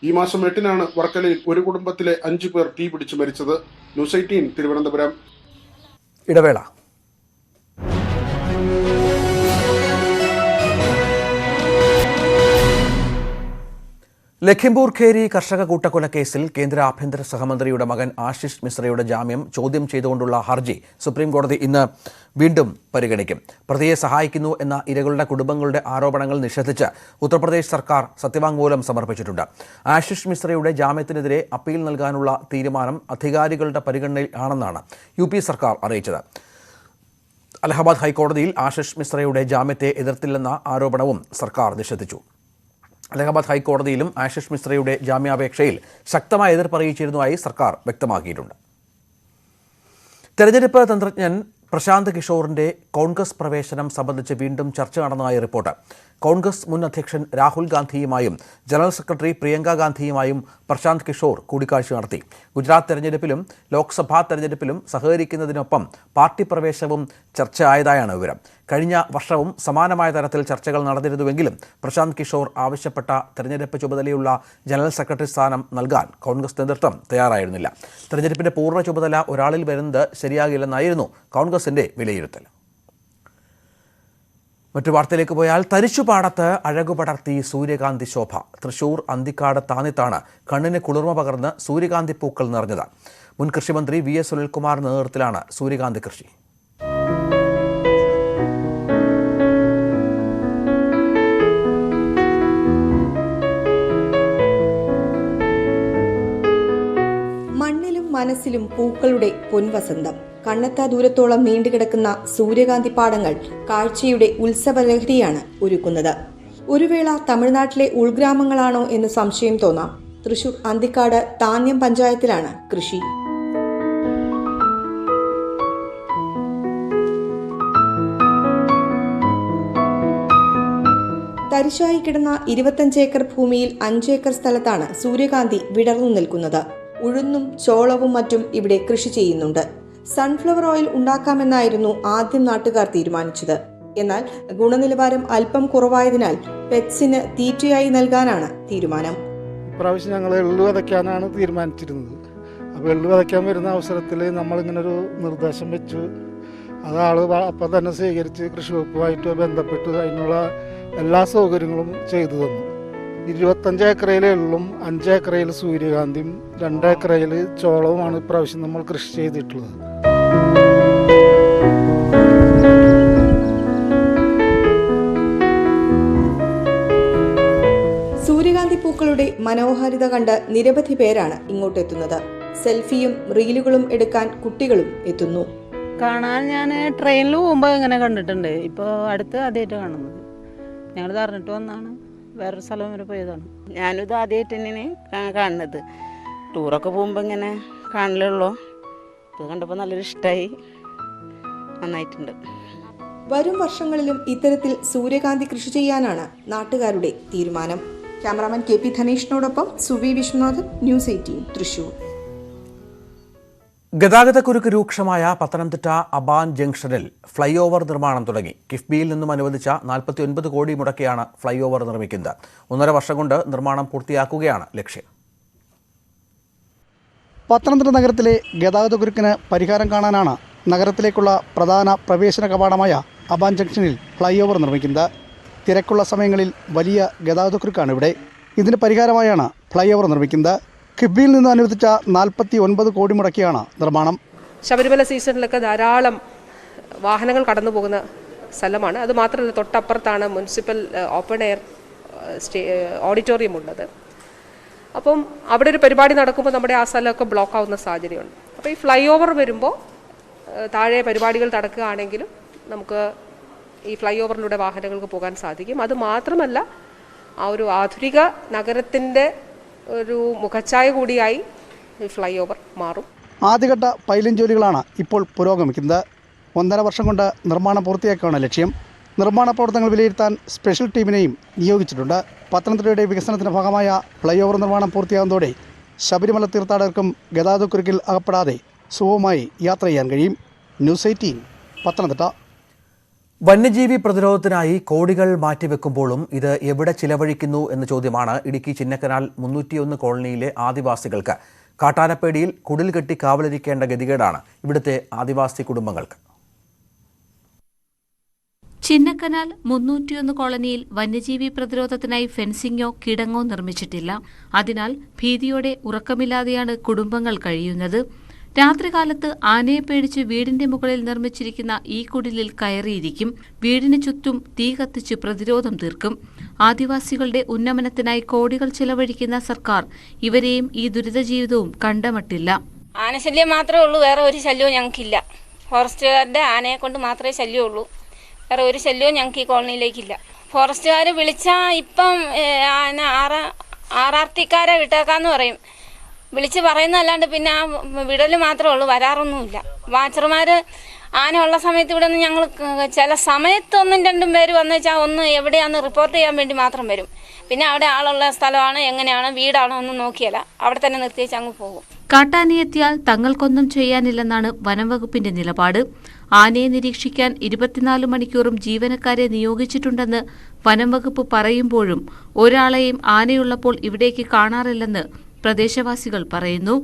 ഈ മാസം 8-നാണ് വർക്കലയിൽ ഒരു കുടുംബത്തിലെ 5 പേർ തീ പിടിച്ച് മരിച്ചത്. ന്യൂസ് 18 തിരുവനന്തപുരം. ഇടവേള. ലഖിംപൂർ ഖേരി കർഷക കൂട്ടക്കൊലക്കേസിൽ കേന്ദ്ര ആഭ്യന്തര സഹമന്ത്രിയുടെ മകൻ ആശിഷ് മിശ്രയുടെ ജാമ്യം ചോദ്യം ചെയ്തുകൊണ്ടുള്ള ഹർജി സുപ്രീംകോടതി ഇന്ന് വീണ്ടും പരിഗണിക്കും. പ്രതിയെ സഹായിക്കുന്നു എന്ന ഇരകളുടെ കുടുംബങ്ങളുടെ ആരോപണങ്ങൾ നിഷേധിച്ച് ഉത്തർപ്രദേശ് സർക്കാർ സത്യവാങ്മൂലം സമർപ്പിച്ചിട്ടുണ്ട്. ആശിഷ് മിശ്രയുടെ ജാമ്യത്തിനെതിരെ അപ്പീൽ നൽകാനുള്ള തീരുമാനം അധികാരികളുടെ പരിഗണനയിലാണെന്നാണ് UP സർക്കാർ അറിയിച്ചത്. അലഹബാദ് ഹൈക്കോടതിയിൽ ആശിഷ് മിശ്രയുടെ ജാമ്യത്തെ എതിർത്തില്ലെന്ന ആരോപണവും സർക്കാർ നിഷേധിച്ചു. അലഹബാദ് ഹൈക്കോടതിയിലും ആശിഷ് മിശ്രയുടെ ജാമ്യാപേക്ഷയിൽ ശക്തമായ എതിർപ്പ് അറിയിച്ചിരുന്നതായി സർക്കാർ വ്യക്തമാക്കിയിട്ടുണ്ട്. തെരഞ്ഞെടുപ്പ് തന്ത്രജ്ഞൻ പ്രശാന്ത് കിഷോറിന്റെ കോൺഗ്രസ് പ്രവേശനം സംബന്ധിച്ച് വീണ്ടും ചർച്ച നടന്നതായി റിപ്പോർട്ട്. കോൺഗ്രസ് മുൻ അധ്യക്ഷൻ രാഹുൽ ഗാന്ധിയുമായും ജനറൽ സെക്രട്ടറി പ്രിയങ്ക ഗാന്ധിയുമായും പ്രശാന്ത് കിഷോർ കൂടിക്കാഴ്ച നടത്തി. ഗുജറാത്ത് തെരഞ്ഞെടുപ്പിലും ലോക്സഭാ തെരഞ്ഞെടുപ്പിലും സഹകരിക്കുന്നതിനൊപ്പം പാർട്ടി പ്രവേശനവും ചർച്ചയായതായാണ് വിവരം. കഴിഞ്ഞ വർഷവും സമാനമായ തരത്തിൽ ചർച്ചകൾ നടന്നിരുന്നുവെങ്കിലും പ്രശാന്ത് കിഷോർ ആവശ്യപ്പെട്ട തെരഞ്ഞെടുപ്പ് ചുമതലയുള്ള ജനറൽ സെക്രട്ടറി സ്ഥാനം നൽകാൻ കോൺഗ്രസ് നേതൃത്വം തയ്യാറായിരുന്നില്ല. തെരഞ്ഞെടുപ്പിന്റെ പൂർണ്ണ ചുമതല ഒരാളിൽ വരുന്നത് ശരിയാകില്ലെന്നായിരുന്നു കോൺഗ്രസിന്റെ വിലയിരുത്തൽ. മറ്റു വാർത്തയിലേക്ക് പോയാൽ തരിശുപാടത്ത് അഴകുപടർത്തി സൂര്യകാന്തി ശോഭ. തൃശൂർ അന്തിക്കാട് താന്നിത്താണ് കണ്ണിന് കുളിർമ പകർന്ന് സൂര്യകാന്തി പൂക്കൾ നിറഞ്ഞത്. മുൻ കൃഷിമന്ത്രി VS സുനിൽകുമാറിന്റെ നേതൃത്വത്തിലാണ് സൂര്യകാന്തി കൃഷി. മണ്ണിലും മനസ്സിലും പൂക്കളുടെ പൊൻവസന്തം. കണ്ണെത്താ ദൂരത്തോളം നീണ്ടുകിടക്കുന്ന സൂര്യകാന്തി പാടങ്ങൾ കാഴ്ചയുടെ ഉത്സവലഹരിയാണ് ഒരുക്കുന്നത്. ഒരു വേള തമിഴ്നാട്ടിലെ ഉൾഗ്രാമങ്ങളാണോ എന്ന് സംശയം തോന്നാം. തൃശൂർ അന്തിക്കാട് താന്യം പഞ്ചായത്തിലാണ് കൃഷി. തരിശായി കിടന്ന 25 ഏക്കർ ഭൂമിയിൽ 5 ഏക്കർ സ്ഥലത്താണ് സൂര്യകാന്തി വിടർന്നു നിൽക്കുന്നത്. ഉഴുന്നും ചോളവും മറ്റും ഇവിടെ കൃഷി ചെയ്യുന്നുണ്ട്. സൺഫ്ലവർ ഓയിൽ ഉണ്ടാക്കാമെന്നായിരുന്നു ആദ്യം നാട്ടുകാർ തീരുമാനിച്ചത്. എന്നാൽ ഗുണനിലവാരം അല്പം കുറവായതിനാൽ പെറ്റ്സിന് തീറ്റയായി നൽകാനാണ് തീരുമാനം. ഇപ്രാവശ്യം ഞങ്ങൾ എള്ളു വിതയ്ക്കാനാണ് തീരുമാനിച്ചിരുന്നത്. അപ്പോൾ എള്ളു വിതയ്ക്കാൻ വരുന്ന അവസരത്തിൽ നമ്മളിങ്ങനൊരു നിർദ്ദേശം വെച്ചു. അത് ആൾ അപ്പം തന്നെ സ്വീകരിച്ച് കൃഷി വകുപ്പുമായിട്ട് ബന്ധപ്പെട്ട് അതിനുള്ള എല്ലാ സൗകര്യങ്ങളും ചെയ്തു തന്നു. 25 ഏക്കറയിൽ എള്ളും 5 ഏക്കറയിൽ സൂര്യകാന്തിയും 2 ഏക്കറയിൽ ചോളവുമാണ് ഇപ്രാവശ്യം നമ്മൾ കൃഷി ചെയ്തിട്ടുള്ളത്. സൂര്യകാന്തി പൂക്കളുടെ മനോഹാരിത കണ്ട് നിരവധി പേരാണ് ഇങ്ങോട്ടെത്തുന്നത്. സെൽഫിയും റീലുകളും എടുക്കാൻ കുട്ടികളും എത്തുന്നു. കാണാൻ ഞാൻ ട്രെയിനിൽ പോകുമ്പോൾ ഇങ്ങനെ കണ്ടിട്ടുണ്ട്. ഇപ്പോൾ അടുത്ത് ആദ്യമായിട്ട് കാണുന്നത്. ഞങ്ങൾ അറിഞ്ഞിട്ട് വന്നാണ്, വേറൊരു സ്ഥലം വരെ പോയതാണ്. ഞാനിത് ആദ്യമായിട്ട് തന്നെയാണ് കാണുന്നത്. ടൂറൊക്കെ പോകുമ്പോൾ ഇങ്ങനെ കാണലുള്ളൂ. ഇത് കണ്ടപ്പോൾ നല്ലൊരു ഇഷ്ടമായി, നന്നായിട്ടുണ്ട്. വരും വർഷങ്ങളിലും ഇത്തരത്തിൽ സൂര്യകാന്തി കൃഷി ചെയ്യാനാണ് നാട്ടുകാരുടെ തീരുമാനം. ക്യാമറാമാൻ KP ധനേഷിനോടൊപ്പം സുവി വിശ്വനാഥൻ, ന്യൂസ് 18 തൃശൂർ. ഗതാഗതക്കുരുക്ക് രൂക്ഷമായ പത്തനംതിട്ട അബാൻ ജംഗ്ഷനിൽ ഫ്ലൈ ഓവർ നിർമ്മാണം തുടങ്ങി. കിഫ്ബിയിൽ നിന്നും അനുവദിച്ച 49 കോടി മുടക്കിയാണ് ഫ്ലൈ ഓവർ നിർമ്മിക്കുന്നത്. 1.5 വർഷം കൊണ്ട് നിർമ്മാണം പൂർത്തിയാക്കുകയാണ് ലക്ഷ്യം. പത്തനംതിട്ട നഗരത്തിലെ ഗതാഗതക്കുരുക്കിന് പരിഹാരം കാണാനാണ് നഗരത്തിലേക്കുള്ള പ്രധാന പ്രവേശന കവാടമായ അബാൻ ജംഗ്ഷനിൽ ഫ്ലൈ ഓവർ നിർമ്മിക്കുന്നത്. തിരക്കുള്ള സമയങ്ങളിൽ വലിയ ഗതാഗതക്കുരുക്കാണ് ഇവിടെ. ഇതിന് പരിഹാരമായാണ് ഫ്ലൈ ഓവർ നിർമ്മിക്കുന്നത്. കിഫ്ബിയിൽ നിന്ന് അനുവദിച്ച 49 കോടി മുടക്കിയാണ് നിർമ്മാണം. ശബരിമല സീസണിലൊക്കെ ധാരാളം വാഹനങ്ങൾ കടന്നു പോകുന്ന സ്ഥലമാണ്. അത് മാത്രമല്ല, തൊട്ടപ്പുറത്താണ് മുനിസിപ്പൽ ഓപ്പൺ എയർ ഓഡിറ്റോറിയം ഉള്ളത്. അപ്പം അവിടെ ഒരു പരിപാടി നടക്കുമ്പോൾ നമ്മുടെ ആ സ്ഥലമൊക്കെ ബ്ലോക്ക് ആവുന്ന സാഹചര്യമുണ്ട്. അപ്പോൾ ഈ ഫ്ലൈ ഓവർ വരുമ്പോൾ താഴെ പരിപാടികൾ നടക്കുകയാണെങ്കിലും നമുക്ക് ഈ ഫ്ലൈ ഓവറിലൂടെ വാഹനങ്ങൾക്ക് പോകാൻ സാധിക്കും. അത് മാത്രമല്ല, ആ ഒരു ആധുനിക നഗരത്തിൻ്റെ ഒരു മുഖച്ഛായ കൂടിയായി ഈ ഫ്ലൈ ഓവർ മാറും. ആദ്യഘട്ട പൈലിംഗ് ജോലികളാണ് ഇപ്പോൾ പുരോഗമിക്കുന്നത്. 1.5 വർഷം കൊണ്ട് നിർമ്മാണം പൂർത്തിയാക്കുകയാണ് ലക്ഷ്യം. നിർമ്മാണ പ്രവർത്തനങ്ങൾ വിലയിരുത്താൻ സ്പെഷ്യൽ ടീമിനെയും നിയോഗിച്ചിട്ടുണ്ട്. പത്തനംതിട്ടയുടെ വികസനത്തിന്റെ ഭാഗമായ ഫ്ലൈ ഓവർ നിർമ്മാണം പൂർത്തിയാകുന്നതോടെ ശബരിമല തീർത്ഥാടകർക്കും ഗതാഗതക്കുരുക്കിൽ അകപ്പെടാതെ സുഗമമായി യാത്ര ചെയ്യാൻ കഴിയും. ന്യൂസ് 18 പത്തനംതിട്ട. വന്യജീവി പ്രതിരോധത്തിനായി കോടികൾ മാറ്റിവെക്കുമ്പോഴും ഇത് എവിടെ ചിലവഴിക്കുന്നു എന്ന ചോദ്യമാണ് ഇടുക്കി ചിന്നക്കനാൽ 301 കോളനിയിലെ ആദിവാസികൾക്ക്. കാട്ടാനപ്പേടിയിൽ കുടിൽ കെട്ടി കാവലിരിക്കേണ്ട ഗതികേടാണ് ഇവിടുത്തെ ആദിവാസി കുടുംബങ്ങൾക്ക്. ചിന്നക്കനാൽ 301 കോളനിയിൽ വന്യജീവി പ്രതിരോധത്തിനായി ഫെൻസിംഗോ കിടങ്ങോ നിർമ്മിച്ചിട്ടില്ല. അതിനാൽ ഭീതിയോടെ ഉറക്കമില്ലാതെയാണ് കുടുംബങ്ങൾ കഴിയുന്നത്. രാത്രികാലത്ത് ആനയെ പേടിച്ച് വീടിന്റെ മുകളിൽ നിർമ്മിച്ചിരിക്കുന്ന ഈ കുടിലിൽ കയറിയിരിക്കും. വീടിന് ചുറ്റും തീ കത്തിച്ച് പ്രതിരോധം തീർക്കും. ആദിവാസികളുടെ ഉന്നമനത്തിനായി കോടികൾ ചെലവഴിക്കുന്ന സർക്കാർ ഇവരെയും ഈ ദുരിത ജീവിതവും കണ്ടമട്ടില്ല. ആനശല്യം മാത്രമേ ഉള്ളൂ, വേറെ ഒരു ശല്യവും ഞങ്ങൾക്കില്ല. ഫോറസ്റ്റുകാരുടെ ആനയെ കൊണ്ട് മാത്രമേ ശല്യമുള്ളൂ, വേറെ ഒരു ശല്യവും ഞങ്ങൾക്ക് ഈ കോളനിയിലേക്കില്ല. ഫോറസ്റ്റുകാർ വിളിച്ചാൽ ഇപ്പം ആറാർത്തിക്കാരെ വിട്ടേക്കാന്ന് പറയും. വിളിച്ച് പറയുന്നതല്ലാണ്ട് പിന്നെ ആ വിടൽ മാത്രമേ ഉള്ളൂ, വരാറൊന്നുമില്ല. വാച്ചർമാർ ആന ഉള്ള സമയത്ത് ഇവിടെ നിന്ന് ഞങ്ങൾ ചില സമയത്ത് 1-2 പേര് വന്നു വെച്ചാൽ ഒന്ന് എവിടെയാണെന്ന് റിപ്പോർട്ട് ചെയ്യാൻ വേണ്ടി മാത്രം വരും. പിന്നെ അവിടെ ആളുള്ള സ്ഥലമാണ്, എങ്ങനെയാണ്, വീടാണോ ഒന്നും നോക്കിയല്ല, അവിടെ തന്നെ നിർത്തിയേച്ച് അങ്ങ് പോകും. കാട്ടാനയെത്തിയാൽ തങ്ങൾക്കൊന്നും ചെയ്യാനില്ലെന്നാണ് വനംവകുപ്പിന്റെ നിലപാട്. ആനയെ നിരീക്ഷിക്കാൻ 24 മണിക്കൂറും ജീവനക്കാരെ നിയോഗിച്ചിട്ടുണ്ടെന്ന് വനംവകുപ്പ് പറയുമ്പോഴും ഒരാളെയും ആനയുള്ളപ്പോൾ ഇവിടേക്ക് കാണാറില്ലെന്ന് പ്രദേശവാസികൾ പറയുന്നു.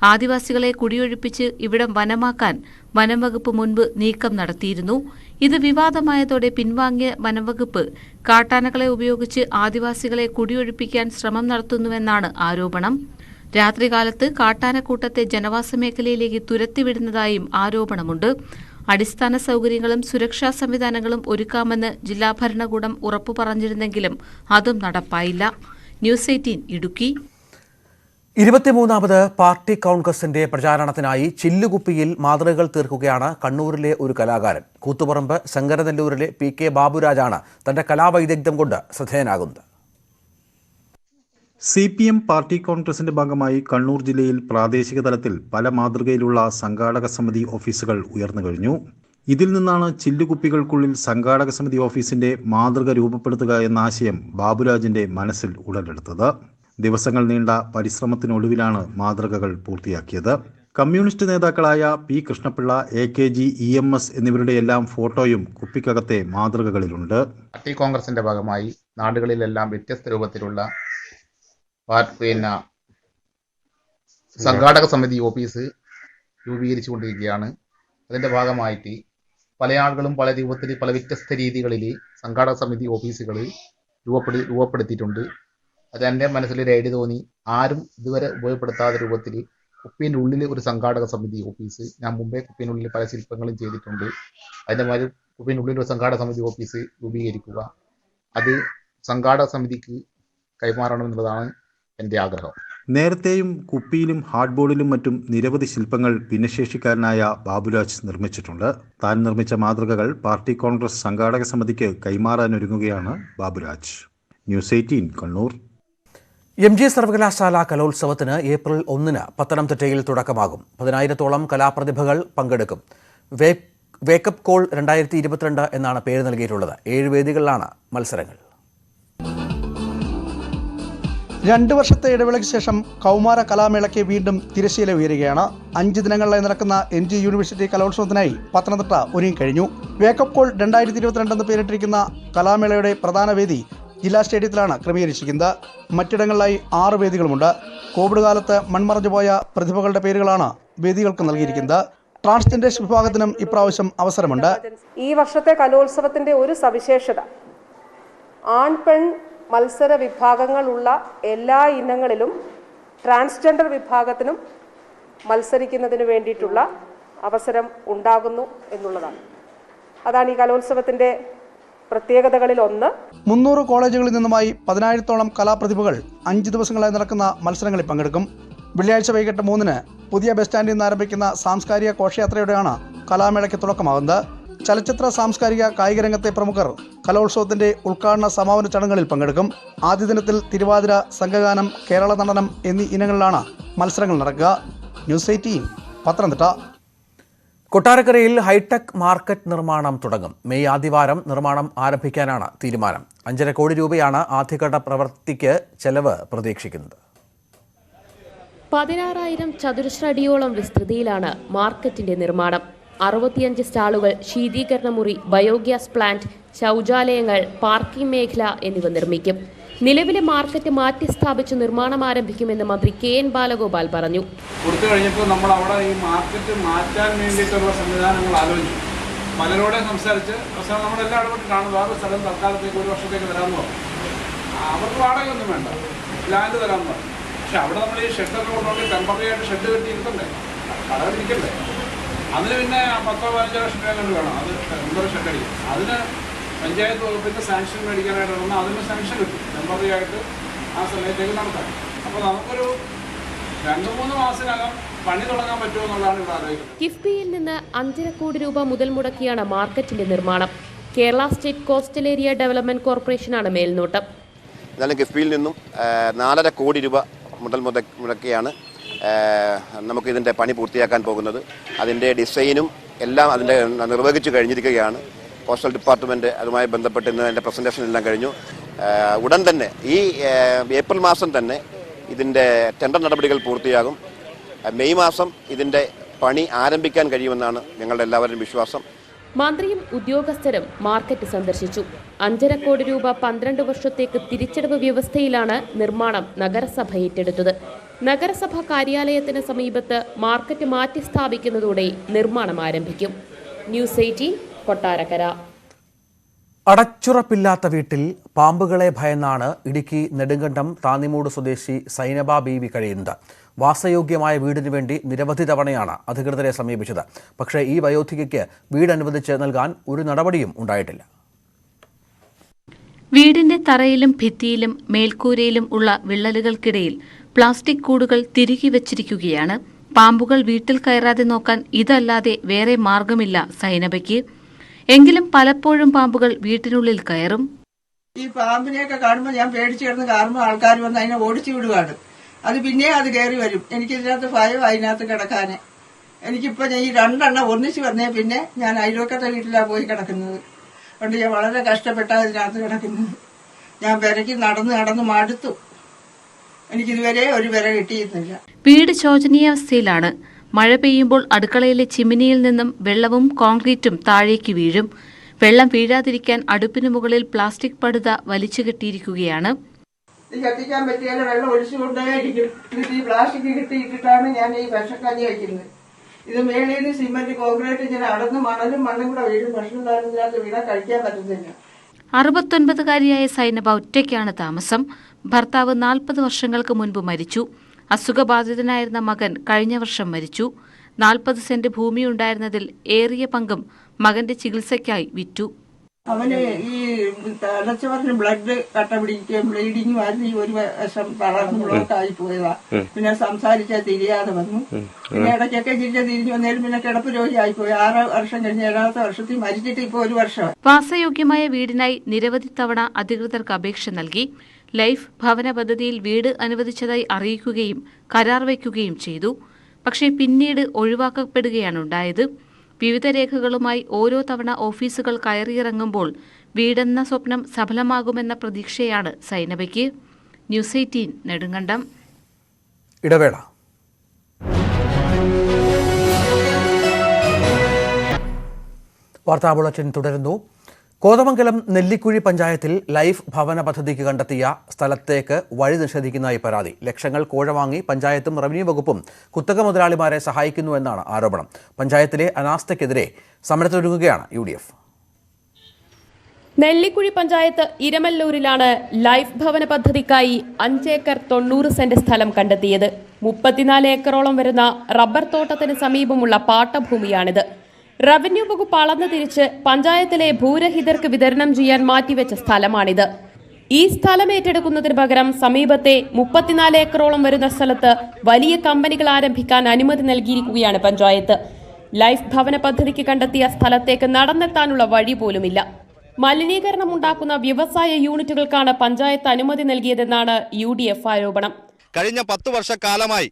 ആദിവാസികളെ കുടിയൊഴിപ്പിച്ച് ഇവിടം വനമാക്കാൻ വനംവകുപ്പ് മുൻപ് നീക്കം നടത്തിയിരുന്നു. ഇത് വിവാദമായതോടെ പിൻവാങ്ങിയ വനംവകുപ്പ് കാട്ടാനകളെ ഉപയോഗിച്ച് ആദിവാസികളെ കുടിയൊഴിപ്പിക്കാൻ ശ്രമം നടത്തുന്നുവെന്നാണ് ആരോപണം. രാത്രികാലത്ത് കാട്ടാനക്കൂട്ടത്തെ ജനവാസ മേഖലയിലേക്ക് തുരത്തിവിടുന്നതായും ആരോപണമുണ്ട്. അടിസ്ഥാന സൗകര്യങ്ങളും സുരക്ഷാ സംവിധാനങ്ങളും ഒരുക്കാമെന്ന് ജില്ലാ ഭരണകൂടം ഉറപ്പു പറഞ്ഞിരുന്നെങ്കിലും അതും നടപ്പായില്ല. ന്യൂസ് 18 ഇടുക്കി. 23ാമത് പാർട്ടി കോൺഗ്രസിന്റെ പ്രചാരണത്തിനായി ചില്ലുകുപ്പിയിൽ മാതൃകകൾ തീർക്കുകയാണ് കണ്ണൂരിലെ ഒരു കലാകാരൻ. കൂത്തുപറമ്പ് ശങ്കരനെല്ലൂരിലെ PK ബാബുരാജാണ് തന്റെ കലാവൈദഗ്ധ്യം കൊണ്ട് ശ്രദ്ധേയനാകുന്നത്. CPM പാർട്ടി കോൺഗ്രസിന്റെ ഭാഗമായി കണ്ണൂർ ജില്ലയിൽ പ്രാദേശിക തലത്തിൽ പല മാതൃകയിലുള്ള സംഘാടക സമിതി ഓഫീസുകൾ ഉയർന്നു കഴിഞ്ഞു. ഇതിൽ നിന്നാണ് ചില്ലുകുപ്പികൾക്കുള്ളിൽ സംഘാടക സമിതി ഓഫീസിന്റെ മാതൃക രൂപപ്പെടുത്തുക എന്ന ആശയം ബാബുരാജിന്റെ മനസ്സിൽ ഉടലെടുത്തത്. ദിവസങ്ങൾ നീണ്ട പരിശ്രമത്തിനൊടുവിലാണ് മാതൃകകൾ പൂർത്തിയാക്കിയത്. കമ്മ്യൂണിസ്റ്റ് നേതാക്കളായ P. കൃഷ്ണപിള്ള, AKG, EMS എന്നിവരുടെ എല്ലാം ഫോട്ടോയും കുപ്പിക്കകത്തെ മാതൃകകളിലുണ്ട്. പാർട്ടി കോൺഗ്രസിന്റെ ഭാഗമായി നാടുകളിലെല്ലാം വ്യത്യസ്ത രൂപത്തിലുള്ള സംഘാടക സമിതി ഓഫീസ് രൂപീകരിച്ചുകൊണ്ടിരിക്കുകയാണ്. അതിന്റെ ഭാഗമായിട്ട് പല ആളുകളും പല രൂപത്തിൽ പല വ്യത്യസ്ത രീതികളിൽ സംഘാടക സമിതി ഓഫീസുകൾ രൂപപ്പെടുത്തിയിട്ടുണ്ട്. അത് എൻ്റെ മനസ്സിലൊരു ഐഡിയ തോന്നി. ആരും ഇതുവരെ ഉപയോഗപ്പെടുത്താത്ത രൂപത്തിൽ കുപ്പീൻ്റെ ഉള്ളിൽ ഒരു സംഘാടക സമിതി ഓഫീസ്, ഞാൻ മുമ്പേ കുപ്പീൻ്റെ ഉള്ളിൽ പല ശില്പങ്ങളും ചെയ്തിട്ടുണ്ട്. അതിൻ്റെ മാതിരി കുപ്പീൻ്റെ ഉള്ളിൽ ഒരു സംഘാടക സമിതി ഓഫീസ് രൂപീകരിക്കുക, അത് സംഘാടക സമിതിക്ക് കൈമാറണമെന്നുള്ളതാണ് എൻ്റെ ആഗ്രഹം. നേരത്തെയും കുപ്പിയിലും ഹാർഡ് ബോർഡിലും മറ്റും നിരവധി ശില്പങ്ങൾ ഭിന്നശേഷിക്കാരനായ ബാബുരാജ് നിർമ്മിച്ചിട്ടുണ്ട്. താൻ നിർമ്മിച്ച മാതൃകകൾ പാർട്ടി കോൺഗ്രസ് സംഘാടക സമിതിക്ക് കൈമാറാനൊരുങ്ങുകയാണ് ബാബുരാജ്. ന്യൂസ് 18 കണ്ണൂർ. MG സർവകലാശാല കലോത്സവത്തിന് ഏപ്രിൽ 1 പത്തനംതിട്ടയിൽ തുടക്കമാകും. 10,000-ഓളം കലാപ്രതിഭകൾ പങ്കെടുക്കും. വേക്കപ്പ് കോൾ 2022 എന്നാണ് പേര് നൽകിയിട്ടുള്ളത്. 7 വേദികളിലാണ് മത്സരങ്ങൾ. 2 വർഷത്തെ ഇടവേളയ്ക്ക് ശേഷം കൗമാര കലാമേളയ്ക്ക് വീണ്ടും തിരശ്ശീല ഉയരുകയാണ്. 5 ദിനങ്ങളിലായി നടക്കുന്ന MG യൂണിവേഴ്സിറ്റി കലോത്സവത്തിനായി പത്തനംതിട്ട ഒരുങ്ങിക്കഴിഞ്ഞു. വേക്കപ്പ് കോൾ 2022 എന്ന് പേരിട്ടിരിക്കുന്ന കലാമേളയുടെ പ്രധാന വേദി ജില്ലാ സ്റ്റേഡിയത്തിലാണ് ക്രമീകരിച്ചിരിക്കുന്നത്. മറ്റിടങ്ങളിലായി 6 വേദികളുമുണ്ട്. കോവിഡ് കാലത്ത് മൺമറഞ്ഞു പോയ പ്രതിഭകളുടെ പേരുകളാണ് വേദികൾക്ക് നൽകിയിരിക്കുന്നത്. ട്രാൻസ്ജെൻഡേഴ്സ് വിഭാഗത്തിനും ഇപ്രാവശ്യം അവസരമുണ്ട്. ഈ വർഷത്തെ കലോത്സവത്തിന്റെ ഒരു സവിശേഷത, ആൺ പെൺ മത്സര വിഭാഗങ്ങളുള്ള എല്ലാ ഇനങ്ങളിലും ട്രാൻസ്ജെൻഡർ വിഭാഗത്തിനും മത്സരിക്കുന്നതിന് വേണ്ടിയിട്ടുള്ള അവസരം ഉണ്ടാകുന്നു എന്നുള്ളതാണ്. അതാണ് ഈ കലോത്സവത്തിന്റെ പ്രത്യേകതകളിൽ ഒന്ന്. 300 കോളേജുകളിൽ നിന്നുമായി 10,000-ഓളം കലാപ്രതിഭകൾ 5 ദിവസങ്ങളായി നടക്കുന്ന മത്സരങ്ങളിൽ പങ്കെടുക്കും. വെള്ളിയാഴ്ച വൈകിട്ട് 3-ന് പുതിയ ബസ് സ്റ്റാൻഡിൽ നിന്ന് ആരംഭിക്കുന്ന സാംസ്കാരിക ഘോഷയാത്രയോടെയാണ് കലാമേളയ്ക്ക് തുടക്കമാകുന്നത്. ചലച്ചിത്ര, സാംസ്കാരിക, കായിക രംഗത്തെ പ്രമുഖർ കലോത്സവത്തിന്റെ ഉദ്ഘാടന സമാപന ചടങ്ങുകളിൽ പങ്കെടുക്കും. ആദ്യ ദിനത്തിൽ തിരുവാതിര, സംഘഗാനം, കേരള നടനം എന്നീ ഇനങ്ങളിലാണ് മത്സരങ്ങൾ നടക്കുക. ന്യൂസ് 18 പത്തനംതിട്ട. കൊട്ടാരക്കരയിൽ ഹൈടെക് മാർക്കറ്റ് നിർമ്മാണം തുടങ്ങും. മെയ് ആദ്യവാരം നിർമ്മാണം ആരംഭിക്കാനാണ് തീരുമാനം. 5.5 കോടി രൂപയാണ് ആദ്യഘട്ട പ്രവൃത്തിക്ക് ചെലവ് പ്രതീക്ഷിക്കുന്നത്. 16,000 ചതുരശ്ര അടിയോളം വിസ്തൃതിയിലാണ് മാർക്കറ്റിന്റെ നിർമ്മാണം. 65 സ്റ്റാളുകൾ, ശീതീകരണ മുറി, ബയോഗ്യാസ് പ്ലാന്റ്, ശൗചാലയങ്ങൾ, പാർക്കിംഗ് മേഖല എന്നിവ നിർമ്മിക്കും. നിലവിലെ മാർക്കറ്റ് മാറ്റി സ്ഥാപിച്ച് നിർമ്മാണം ആരംഭിക്കുമെന്ന് മന്ത്രി KN ബാലഗോപാൽ പറഞ്ഞു. കൊടുത്തു കഴിഞ്ഞപ്പോൾ നമ്മൾ അവിടെ ഈ മാർക്കറ്റ് മാറ്റാൻ വേണ്ടിയിട്ടുള്ള സംവിധാനങ്ങൾ ആലോചിച്ചു. പലരോടെ സംസാരിച്ച് അവസാനം നമ്മളെല്ലാം ഇടപെട്ടിട്ടാണ് വേറെ സ്ഥലം തൽക്കാലത്തേക്ക് 1 വർഷത്തേക്ക് തരാമെന്ന് പറഞ്ഞു. അവർക്ക് വാടകയൊന്നും വേണ്ട, ലാൻഡ് തരാമെന്ന് പറഞ്ഞു. പക്ഷെ അവിടെ നമ്മൾ ഈ ഷെഡൊക്കെ കൊണ്ടുപോയി ടെമ്പററി ആയിട്ട് ഷെഡ് കെട്ടി ഇരുത്തണ്ടേ, കടവിരിക്കണ്ടേ. അതിന് പിന്നെ 10-15 ലക്ഷം രൂപ കൊണ്ട് വേണം അത് ടെമ്പററി ഷെഡ് അടിക്കും. അതിന് പഞ്ചായത്ത് വകുപ്പിൻ്റെ സാങ്ഷൻ മേടിക്കാനായിട്ട് വന്നാൽ അതിന് സാങ്ഷൻ കിട്ടും ടെമ്പററി ആയിട്ട് ആ സമയത്തേക്ക് നടത്താൻ. അപ്പോൾ നമുക്കൊരു 2-3 മാസത്തിനകം പണി തുടങ്ങാൻ പറ്റുമോ എന്നുള്ളതാണ് ഇവിടെ ആലോചിക്കുന്നത്. കിഫ്ബിയിൽ നിന്ന് 5.5 കോടി രൂപ മുതൽ മുടക്കിയാണ് മാർക്കറ്റിന്റെ നിർമ്മാണം. Kerala state coastal area development കോർപ്പറേഷനാണ് മേൽനോട്ടം. എന്നാലും കിഫ്ബിയിൽ നിന്നും 4.5 കോടി രൂപ മുടക്കിയാണ് നമുക്കിതിൻ്റെ പണി പൂർത്തിയാക്കാൻ പോകുന്നത്. അതിൻ്റെ ഡിസൈനും എല്ലാം അതിൻ്റെ നിർവഹിച്ചു കഴിഞ്ഞിരിക്കുകയാണ്. കോസ്റ്റൽ ഡിപ്പാർട്ട്മെൻറ്റ് അതുമായി ബന്ധപ്പെട്ട് ഇന്ന് അതിൻ്റെ പ്രസൻറ്റേഷൻ എല്ലാം കഴിഞ്ഞു. ഉടൻ തന്നെ ഈ ഏപ്രിൽ മാസം തന്നെ ഇതിൻ്റെ ടെൻഡർ നടപടികൾ പൂർത്തിയാകും. മെയ് മാസം ഇതിൻ്റെ പണി ആരംഭിക്കാൻ കഴിയുമെന്നാണ് ഞങ്ങളുടെ എല്ലാവരുടെയും വിശ്വാസം. മന്ത്രിയും ഉദ്യോഗസ്ഥരും മാർക്കറ്റ് സന്ദർശിച്ചു. 5.5 കോടി രൂപ 12 വർഷത്തേക്ക് തിരിച്ചടവ് വ്യവസ്ഥയിലാണ് നിർമ്മാണം നഗരസഭ ഏറ്റെടുത്തത്. നഗരസഭ കാര്യാലയത്തിന് സമീപത്ത് മാർക്കറ്റ് മാറ്റി സ്ഥാപിക്കുന്നതോടെ നിർമ്മാണം ആരംഭിക്കും. ന്യൂസ് 18 കൊട്ടാരക്കര. അടച്ചുറപ്പില്ലാത്ത വീട്ടിൽ പാമ്പുകളെ ഭയന്നാണ് ഇടുക്കി നെടുങ്കണ്ടം താന്നിമൂട് സ്വദേശി സൈനബ ബീവി കഴിയുന്നത്. വാസയോഗ്യമായ വീടിനു വേണ്ടി നിരവധി തവണയാണ് അധികൃതരെ സമീപിച്ചത്. പക്ഷേ ഈ വയോധികയ്ക്ക് വീട് അനുവദിച്ച് നൽകാൻ ഒരു നടപടിയും ഉണ്ടായിട്ടില്ല. വീടിന്റെ തറയിലും ഭിത്തിയിലും മേൽക്കൂരയിലും ഉള്ള വിള്ളലുകൾക്കിടയിൽ പ്ലാസ്റ്റിക് കൂടുകൾ തിരുകി വച്ചിരിക്കുകയാണ്. പാമ്പുകൾ വീട്ടിൽ കയറാതെ നോക്കാൻ ഇതല്ലാതെ വേറെ മാർഗമില്ല സൈനബയ്ക്ക്. എങ്കിലും പലപ്പോഴും പാമ്പുകൾ വീട്ടിനുള്ളിൽ കയറും. ഈ പാമ്പിനെയൊക്കെ കാണുമ്പോൾ ഞാൻ പേടിച്ചു കിടന്ന് കാണുമ്പോൾ ആൾക്കാർ വന്ന് അതിനെ ഓടിച്ചു വിടുകയാണ്. അത് പിന്നെ അത് കയറി വരും. എനിക്കിതിനകത്ത് ഭയം അതിനകത്ത് കിടക്കാന്. എനിക്കിപ്പോൾ ഈ 2 എണ്ണം ഒന്നിച്ച് വന്നേ പിന്നെ ഞാൻ അയൽവക്കത്തെ വീട്ടിലാണ് പോയി കിടക്കുന്നത്. അതുകൊണ്ട് ഞാൻ വളരെ കഷ്ടപ്പെട്ടാണ് ഇതിനകത്ത് കിടക്കുന്നത്. ഞാൻ വിരയ്ക്ക് നടന്ന് മടുത്തു. എനിക്കിതുവരെ ഒരു വിര കിട്ടിയിരുന്നില്ല. വീട് ശോചനീയാവസ്ഥയിലാണ്. മഴ പെയ്യുമ്പോൾ അടുക്കളയിലെ ചിമ്മിനിയിൽ നിന്നും വെള്ളവും കോൺക്രീറ്റും താഴേക്ക് വീഴും. വെള്ളം വീഴാതിരിക്കാൻ അടുപ്പിന് മുകളിൽ പ്ലാസ്റ്റിക് പടുത വലിച്ചു കെട്ടിയിരിക്കുകയാണ്. ഇത് കത്തിക്കാൻ പറ്റിയാലും വെള്ളം ഒഴിച്ചുകൊണ്ടേയിരിക്കും. ഇത് ഈ പ്ലാസ്റ്റിക് കിട്ടിയിട്ടിട്ടാണ് ഞാൻ ഈ വിഷക്കഞ്ഞി വയ്ക്കുന്നത്. ഇത് മേളിൽ നിന്ന് സിമെന്റ് കോൺക്രീറ്റ് ഇങ്ങനെ അടന്ന് മണ്ണും കൂടെ വീഴും. ഭക്ഷണത്തിനകത്ത് വീണാൽ കഴിക്കാൻ പറ്റുന്നില്ല. 69-കാരിയായ സൈനബ ഒറ്റയ്ക്കാണ് താമസം. ഭർത്താവ് 40 വർഷങ്ങൾക്ക് മുൻപ് മരിച്ചു. അസുഖബാധിതനായിരുന്ന മകൻ കഴിഞ്ഞ വർഷം മരിച്ചു. 40 സെന്റ് ഭൂമിയുണ്ടായിരുന്നതിൽ ഏറിയ പങ്കും മകന്റെ ചികിത്സയ്ക്കായി വിറ്റു. അവന് ഈ തലച്ചോറിന് ബ്ലഡ് കട്ട പിടിക്കുകയും ബ്ലീഡിങ്ങും ആയിരുന്നു. ഈ ഒരു വശം തളർന്ന് ബ്ലോക്കായി പോയതാ. പിന്നെ സംസാരിച്ചാൽ തിരിയാതെ വന്നു. പിന്നെ ഇടയ്ക്കൊക്കെ തിരിഞ്ഞു വന്നേലും പിന്നെ കിടപ്പ് രോഗിയായി പോയി. 6 വർഷം കഴിഞ്ഞ് 7ാമത്തെ വർഷത്തിൽ മരിച്ചിട്ട് ഇപ്പോൾ 1 വർഷം. വാസയോഗ്യമായ വീടിനായി നിരവധി തവണ അധികൃതർക്ക് അപേക്ഷ നൽകി. ലൈഫ് ഭവന പദ്ധതിയിൽ വീട് അനുവദിച്ചതായി അറിയിക്കുകയും കരാർ വയ്ക്കുകയും ചെയ്തു. പക്ഷേ പിന്നീട് ഒഴിവാക്കപ്പെടുകയാണുണ്ടായത്. വിവിധ രേഖകളുമായി ഓരോ തവണ ഓഫീസുകൾ കയറിയിറങ്ങുമ്പോൾ വീടെന്ന സ്വപ്നം സഫലമാകുമെന്ന പ്രതീക്ഷയാണ് സൈനബയ്ക്ക്. ന്യൂസ് 18 നെടുങ്കണ്ടം. ഇടവേള. വാർത്താ ബുള്ളറ്റിൻ തുടരുന്നു. കോതമംഗലം നെല്ലിക്കുഴി പഞ്ചായത്തിൽ ലൈഫ് ഭവന പദ്ധതിക്ക് കണ്ടെത്തിയ സ്ഥലത്തേക്ക് വഴി നിഷേധിക്കുന്നതായി പരാതി. ലക്ഷങ്ങൾ കോഴ വാങ്ങി പഞ്ചായത്തും റവന്യൂ വകുപ്പും കുത്തക മുതലാളിമാരെ സഹായിക്കുന്നുവെന്നാണ് ആരോപണം. പഞ്ചായത്തിലെ അനാസ്ഥയ്ക്കെതിരെ സമരത്തിനൊരുങ്ങുകയാണ് UDF. നെല്ലിക്കുഴി പഞ്ചായത്ത് ഇരമല്ലൂരിലാണ് ലൈഫ് ഭവന പദ്ധതിക്കായി 5 ഏക്കർ 90 സെന്റ് സ്ഥലം കണ്ടെത്തിയത്. 34 ഏക്കറോളം വരുന്ന റബ്ബർ തോട്ടത്തിന് സമീപമുള്ള പാട്ടഭൂമിയാണിത്. റവന്യൂ വകുപ്പ് അളന്നു തിരിച്ച് പഞ്ചായത്തിലെ ഭൂരഹിതർക്ക് വിതരണം ചെയ്യാൻ മാറ്റിവെച്ച സ്ഥലമാണിത്. ഈ സ്ഥലം ഏറ്റെടുക്കുന്നതിന് പകരം സമീപത്തെ 34 ഏക്കറോളം വരുന്ന സ്ഥലത്ത് വലിയ കമ്പനികൾ ആരംഭിക്കാൻ അനുമതി നൽകിയിരിക്കുകയാണ് പഞ്ചായത്ത്. ലൈഫ് ഭവന പദ്ധതിക്ക് കണ്ടെത്തിയ സ്ഥലത്തേക്ക് നടന്നെത്താനുള്ള വഴി പോലുമില്ല. മലിനീകരണം ഉണ്ടാക്കുന്ന വ്യവസായ യൂണിറ്റുകൾക്കാണ് പഞ്ചായത്ത് അനുമതി നൽകിയതെന്നാണ് UDF ആരോപണം. കഴിഞ്ഞ 10 വർഷക്കാലമായി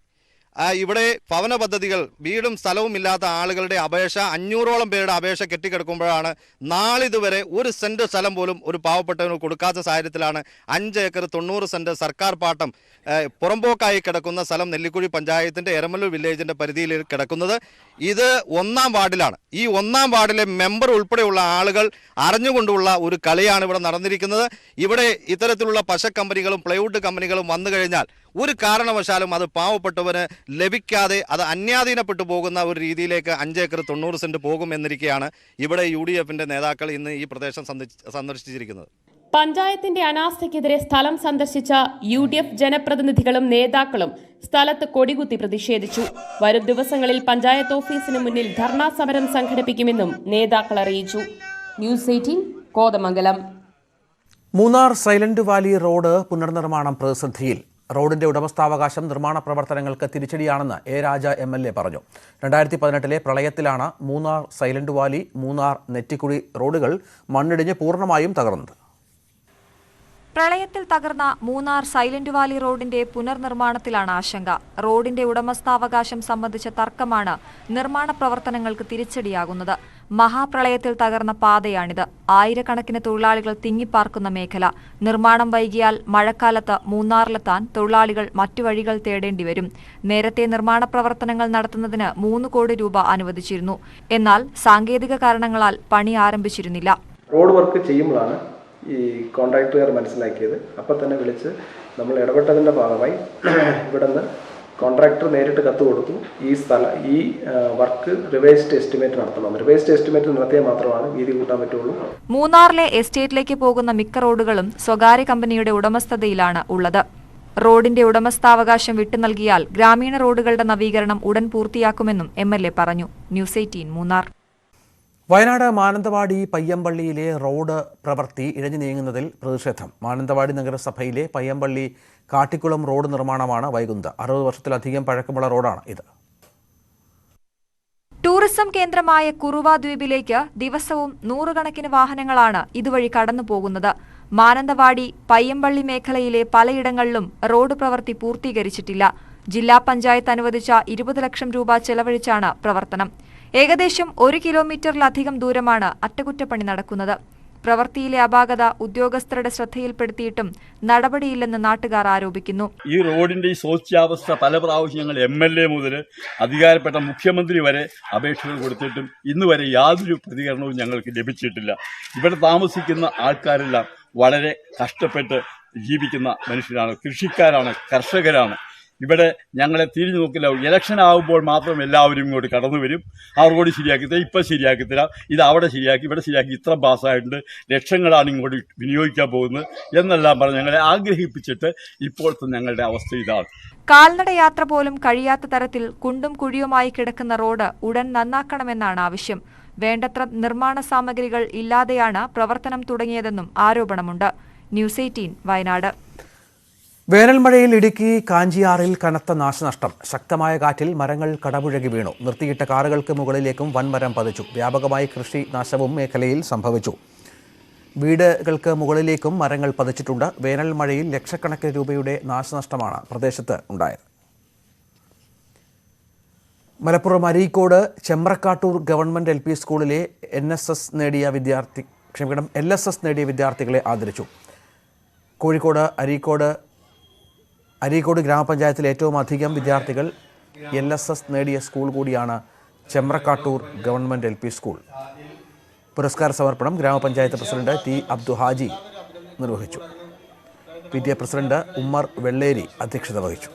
ഇവിടെ ഭവന പദ്ധതികൾ വീടും സ്ഥലവും ഇല്ലാത്ത ആളുകളുടെ അപേക്ഷ 500ഓളം പേരുടെ അപേക്ഷ കെട്ടിക്കിടക്കുമ്പോഴാണ് നാളിതുവരെ 1 സെന്റ് സ്ഥലം പോലും ഒരു പാവപ്പെട്ടവന് കൊടുക്കാത്ത സാഹചര്യത്തിലാണ് 5 ഏക്കർ 90 സെന്റ് സർക്കാർ പാട്ടം പുറമ്പോക്കായി കിടക്കുന്ന സ്ഥലം നെല്ലിക്കുഴി പഞ്ചായത്തിൻ്റെ എരമല്ലൂർ വില്ലേജിൻ്റെ പരിധിയിൽ കിടക്കുന്നത്. ഇത് 1-ാം വാർഡിലാണ്. ഈ 1-ാം വാർഡിലെ മെമ്പർ ഉൾപ്പെടെയുള്ള ആളുകൾ അറിഞ്ഞുകൊണ്ടുള്ള ഒരു കളിയാണ് ഇവിടെ നടന്നിരിക്കുന്നത്. ഇവിടെ ഇത്തരത്തിലുള്ള പശ കമ്പനികളും പ്ലൈവുഡ് കമ്പനികളും വന്നു കഴിഞ്ഞാൽ ഒരു കാരണവശാലും അത് പാവപ്പെട്ടവന് ലഭിക്കാതെ അത് അന്യാധീനപ്പെട്ടു പോകുന്ന ഒരു രീതിയിലേക്ക് 5 ഏക്കർ 90 സെന്റ് പോകുമെന്നിരിക്കെയാണ് ഇവിടെ UDFിൻ്റെ നേതാക്കൾ ഇന്ന് ഈ പ്രദേശം സന്ദർശിച്ചിരിക്കുന്നത്. പഞ്ചായത്തിന്റെ അനാസ്ഥയ്ക്കെതിരെ സ്ഥലം സന്ദർശിച്ച UDF ജനപ്രതിനിധികളും നേതാക്കളും സ്ഥലത്ത് കൊടികുത്തി പ്രതിഷേധിച്ചു. വരും ദിവസങ്ങളിൽ പഞ്ചായത്ത് ഓഫീസിന് മുന്നിൽ ധർണാ സമരം സംഘടിപ്പിക്കുമെന്നും നേതാക്കൾ അറിയിച്ചു. News 18 Kothamangalam. Munnar silent Valley road പുനർനിർമ്മാണം പ്രതിസന്ധിയിൽ. റോഡിന്റെ ഉടമസ്ഥാവകാശം നിർമ്മാണ പ്രവർത്തനങ്ങൾക്ക് തിരിച്ചടിയാണെന്ന് എ രാജ MLA പറഞ്ഞു. 2018 പ്രളയത്തിലാണ് മൂന്നാർ സൈലന്റ് വാലി മൂന്നാർ നെറ്റിക്കുഴി റോഡുകൾ മണ്ണിടിഞ്ഞ് പൂർണ്ണമായും തകർന്നത്. പ്രളയത്തിൽ തകർന്ന മൂന്നാർ സൈലന്റ് വാലി റോഡിന്റെ പുനർനിർമ്മാണത്തിലാണ് ആശങ്ക. റോഡിന്റെ ഉടമസ്ഥാവകാശം സംബന്ധിച്ച തർക്കമാണ് നിർമ്മാണ പ്രവർത്തനങ്ങൾക്ക് തിരിച്ചടിയാകുന്നത്. മഹാപ്രളയത്തിൽ തകർന്ന പാതയാണിത്. ആയിരക്കണക്കിന് തൊഴിലാളികൾ തിങ്ങിപ്പാർക്കുന്ന മേഖല. നിർമ്മാണം വൈകിയാൽ മഴക്കാലത്ത് മൂന്നാറിലെത്താൻ തൊഴിലാളികൾ മറ്റു വഴികൾ തേടേണ്ടി വരും. നേരത്തെ നിർമ്മാണ പ്രവർത്തനങ്ങൾ നടത്തുന്നതിന് 3 കോടി രൂപ അനുവദിച്ചിരുന്നു. എന്നാൽ സാങ്കേതിക കാരണങ്ങളാൽ പണി ആരംഭിച്ചിരുന്നില്ല. റോഡ് വർക്ക് ചെയ്യുമ്പോഴാണ് ഈ കോൺട്രാക്ടർ മനസ്സിലാക്കിയത്. അപ്പോൾ തന്നെ വിളിച്ച് നമ്മൾ ഇടപെട്ടതിൻ്റെ ഭാഗമായി ഇവിടുന്ന് കോൺട്രാക്ടർ നേരിട്ട് കത്ത് കൊടുത്തു. ഈ വർക്ക് റിവൈസ്ഡ് എസ്റ്റിമേറ്റ് നടത്തണം. റിവൈസ്ഡ് എസ്റ്റിമേറ്റ് നടത്തിയാൽ മാത്രമാണ് വീതി കൂട്ടാൻ പറ്റുള്ളൂ. മൂന്നാറിലെ എസ്റ്റേറ്റിലേക്ക് പോകുന്ന മിക്ക റോഡുകളും സ്വകാര്യ കമ്പനിയുടെ ഉടമസ്ഥതയിലാണ് ഉള്ളത്. റോഡിന്റെ ഉടമസ്ഥാവകാശം വിട്ടു നൽകിയാൽ ഗ്രാമീണ റോഡുകളുടെ നവീകരണം ഉടൻ പൂർത്തിയാക്കുമെന്നും MLA പറഞ്ഞു. ന്യൂസ് 18 മൂന്നാർ. വയനാട് മാനന്തവാടി പയ്യമ്പള്ളിയിലെ റോഡ് പ്രവൃത്തി ഇഴഞ്ഞു നീങ്ങുന്നതിൽ പ്രതിഷേധം. മാനന്തവാടി നഗരസഭയിലെ പയ്യമ്പള്ളി കാട്ടിക്കുളം റോഡ് നിർമ്മാണമാണ് വൈകുന്നത്. 60 വർഷത്തിലധികം പഴക്കമുള്ള റോഡാണ് ഇത്. ടൂറിസം കേന്ദ്രമായ കുറുവ ദ്വീപിലേക്ക് ദിവസവും 100 കണക്കിന് വാഹനങ്ങളാണ് ഇതുവഴി കടന്നു പോകുന്നത്. മാനന്തവാടി പയ്യമ്പള്ളി മേഖലയിലെ പലയിടങ്ങളിലും റോഡ് പ്രവൃത്തി പൂർത്തീകരിച്ചിട്ടില്ല. ജില്ലാ പഞ്ചായത്ത് അനുവദിച്ച 20 ലക്ഷം രൂപ ചെലവഴിച്ചാണ് പ്രവർത്തനം. ഏകദേശം 1 കിലോമീറ്ററിലധികം ദൂരമാണ് അറ്റകുറ്റപ്പണി നടക്കുന്നത്. പ്രവൃത്തിയിലെ അപാകത ഉദ്യോഗസ്ഥരുടെ ശ്രദ്ധയിൽപ്പെടുത്തിയിട്ടും നടപടിയില്ലെന്ന് നാട്ടുകാർ ആരോപിക്കുന്നു. ഈ റോഡിന്റെ ഈ ശോച്യാവസ്ഥ പല പ്രാവശ്യം ഞങ്ങൾ MLA മുതൽ അധികാരപ്പെട്ട മുഖ്യമന്ത്രി വരെ അപേക്ഷകൾ കൊടുത്തിട്ടും ഇന്ന് വരെ യാതൊരു പ്രതികരണവും ഞങ്ങൾക്ക് ലഭിച്ചിട്ടില്ല. ഇവിടെ താമസിക്കുന്ന ആൾക്കാരെല്ലാം വളരെ കഷ്ടപ്പെട്ട് ജീവിക്കുന്ന മനുഷ്യരാണ്, കൃഷിക്കാരാണ്, കർഷകരാണ്. ഇവിടെ ഞങ്ങളെ തിരിഞ്ഞു നോക്കില്ല. ഇലക്ഷൻ ആകുമ്പോൾ മാത്രം എല്ലാവരും ഇങ്ങോട്ട് കടന്നു വരും. ആ റോഡ് ശരിയാക്കിത്തരാം, ഇപ്പം ശരിയാക്കിത്തരാം, ഇത് അവിടെ ശരിയാക്കി, ഇവിടെ ശരിയാക്കി, ഇത്ര പാസ്സായിട്ടുണ്ട്, ലക്ഷങ്ങളാണ് ഇങ്ങോട്ട് വിനിയോഗിക്കാൻ പോകുന്നത് എന്നെല്ലാം പറഞ്ഞ് ഞങ്ങളെ ആഗ്രഹിപ്പിച്ചിട്ട് ഇപ്പോഴത്തെ ഞങ്ങളുടെ അവസ്ഥ ഇതാണ്. കാൽനട യാത്ര പോലും കഴിയാത്ത തരത്തിൽ കുണ്ടും കുഴിയുമായി കിടക്കുന്ന റോഡ് ഉടൻ നന്നാക്കണമെന്നാണ് ആവശ്യം. വേണ്ടത്ര നിർമ്മാണ സാമഗ്രികൾ ഇല്ലാതെയാണ് പ്രവർത്തനം തുടങ്ങിയതെന്നും ആരോപണമുണ്ട്. ന്യൂസ് 18 വയനാട്. വേനൽമഴയിൽ ഇടുക്കി കാഞ്ചിയാറിൽ കനത്ത നാശനഷ്ടം. ശക്തമായ കാറ്റിൽ മരങ്ങൾ കടപുഴകി വീണു. നിർത്തിയിട്ട കാറുകൾക്ക് മുകളിലേക്കും വൻമരം പതിച്ചു. വ്യാപകമായി കൃഷി നാശവും മേഖലയിൽ സംഭവിച്ചു. വീടുകൾക്ക് മുകളിലേക്കും മരങ്ങൾ പതിച്ചിട്ടുണ്ട്. വേനൽ മഴയിൽ ലക്ഷക്കണക്കിന് രൂപയുടെ നാശനഷ്ടമാണ് പ്രദേശത്ത് ഉണ്ടായത്. മലപ്പുറം അരീക്കോട് ചെമ്പ്രക്കാട്ടൂർ ഗവൺമെന്റ് LP സ്കൂളിലെ LSS നേടിയ വിദ്യാർത്ഥികളെ ആദരിച്ചു. കോഴിക്കോട് അരീക്കോട് ഗ്രാമപഞ്ചായത്തിലെ ഏറ്റവും അധികം വിദ്യാർത്ഥികൾ LSS നേടിയ സ്കൂൾ കൂടിയാണ് ചെമ്പ്രക്കാട്ടൂർ ഗവൺമെന്റ് LP സ്കൂൾ. പുരസ്കാര സമർപ്പണം ഗ്രാമപഞ്ചായത്ത് പ്രസിഡന്റ് T. അബ്ദുഹാജി നിർവഹിച്ചു. PTA പ്രസിഡന്റ് ഉമ്മർ വെള്ളേരി അധ്യക്ഷത വഹിച്ചു.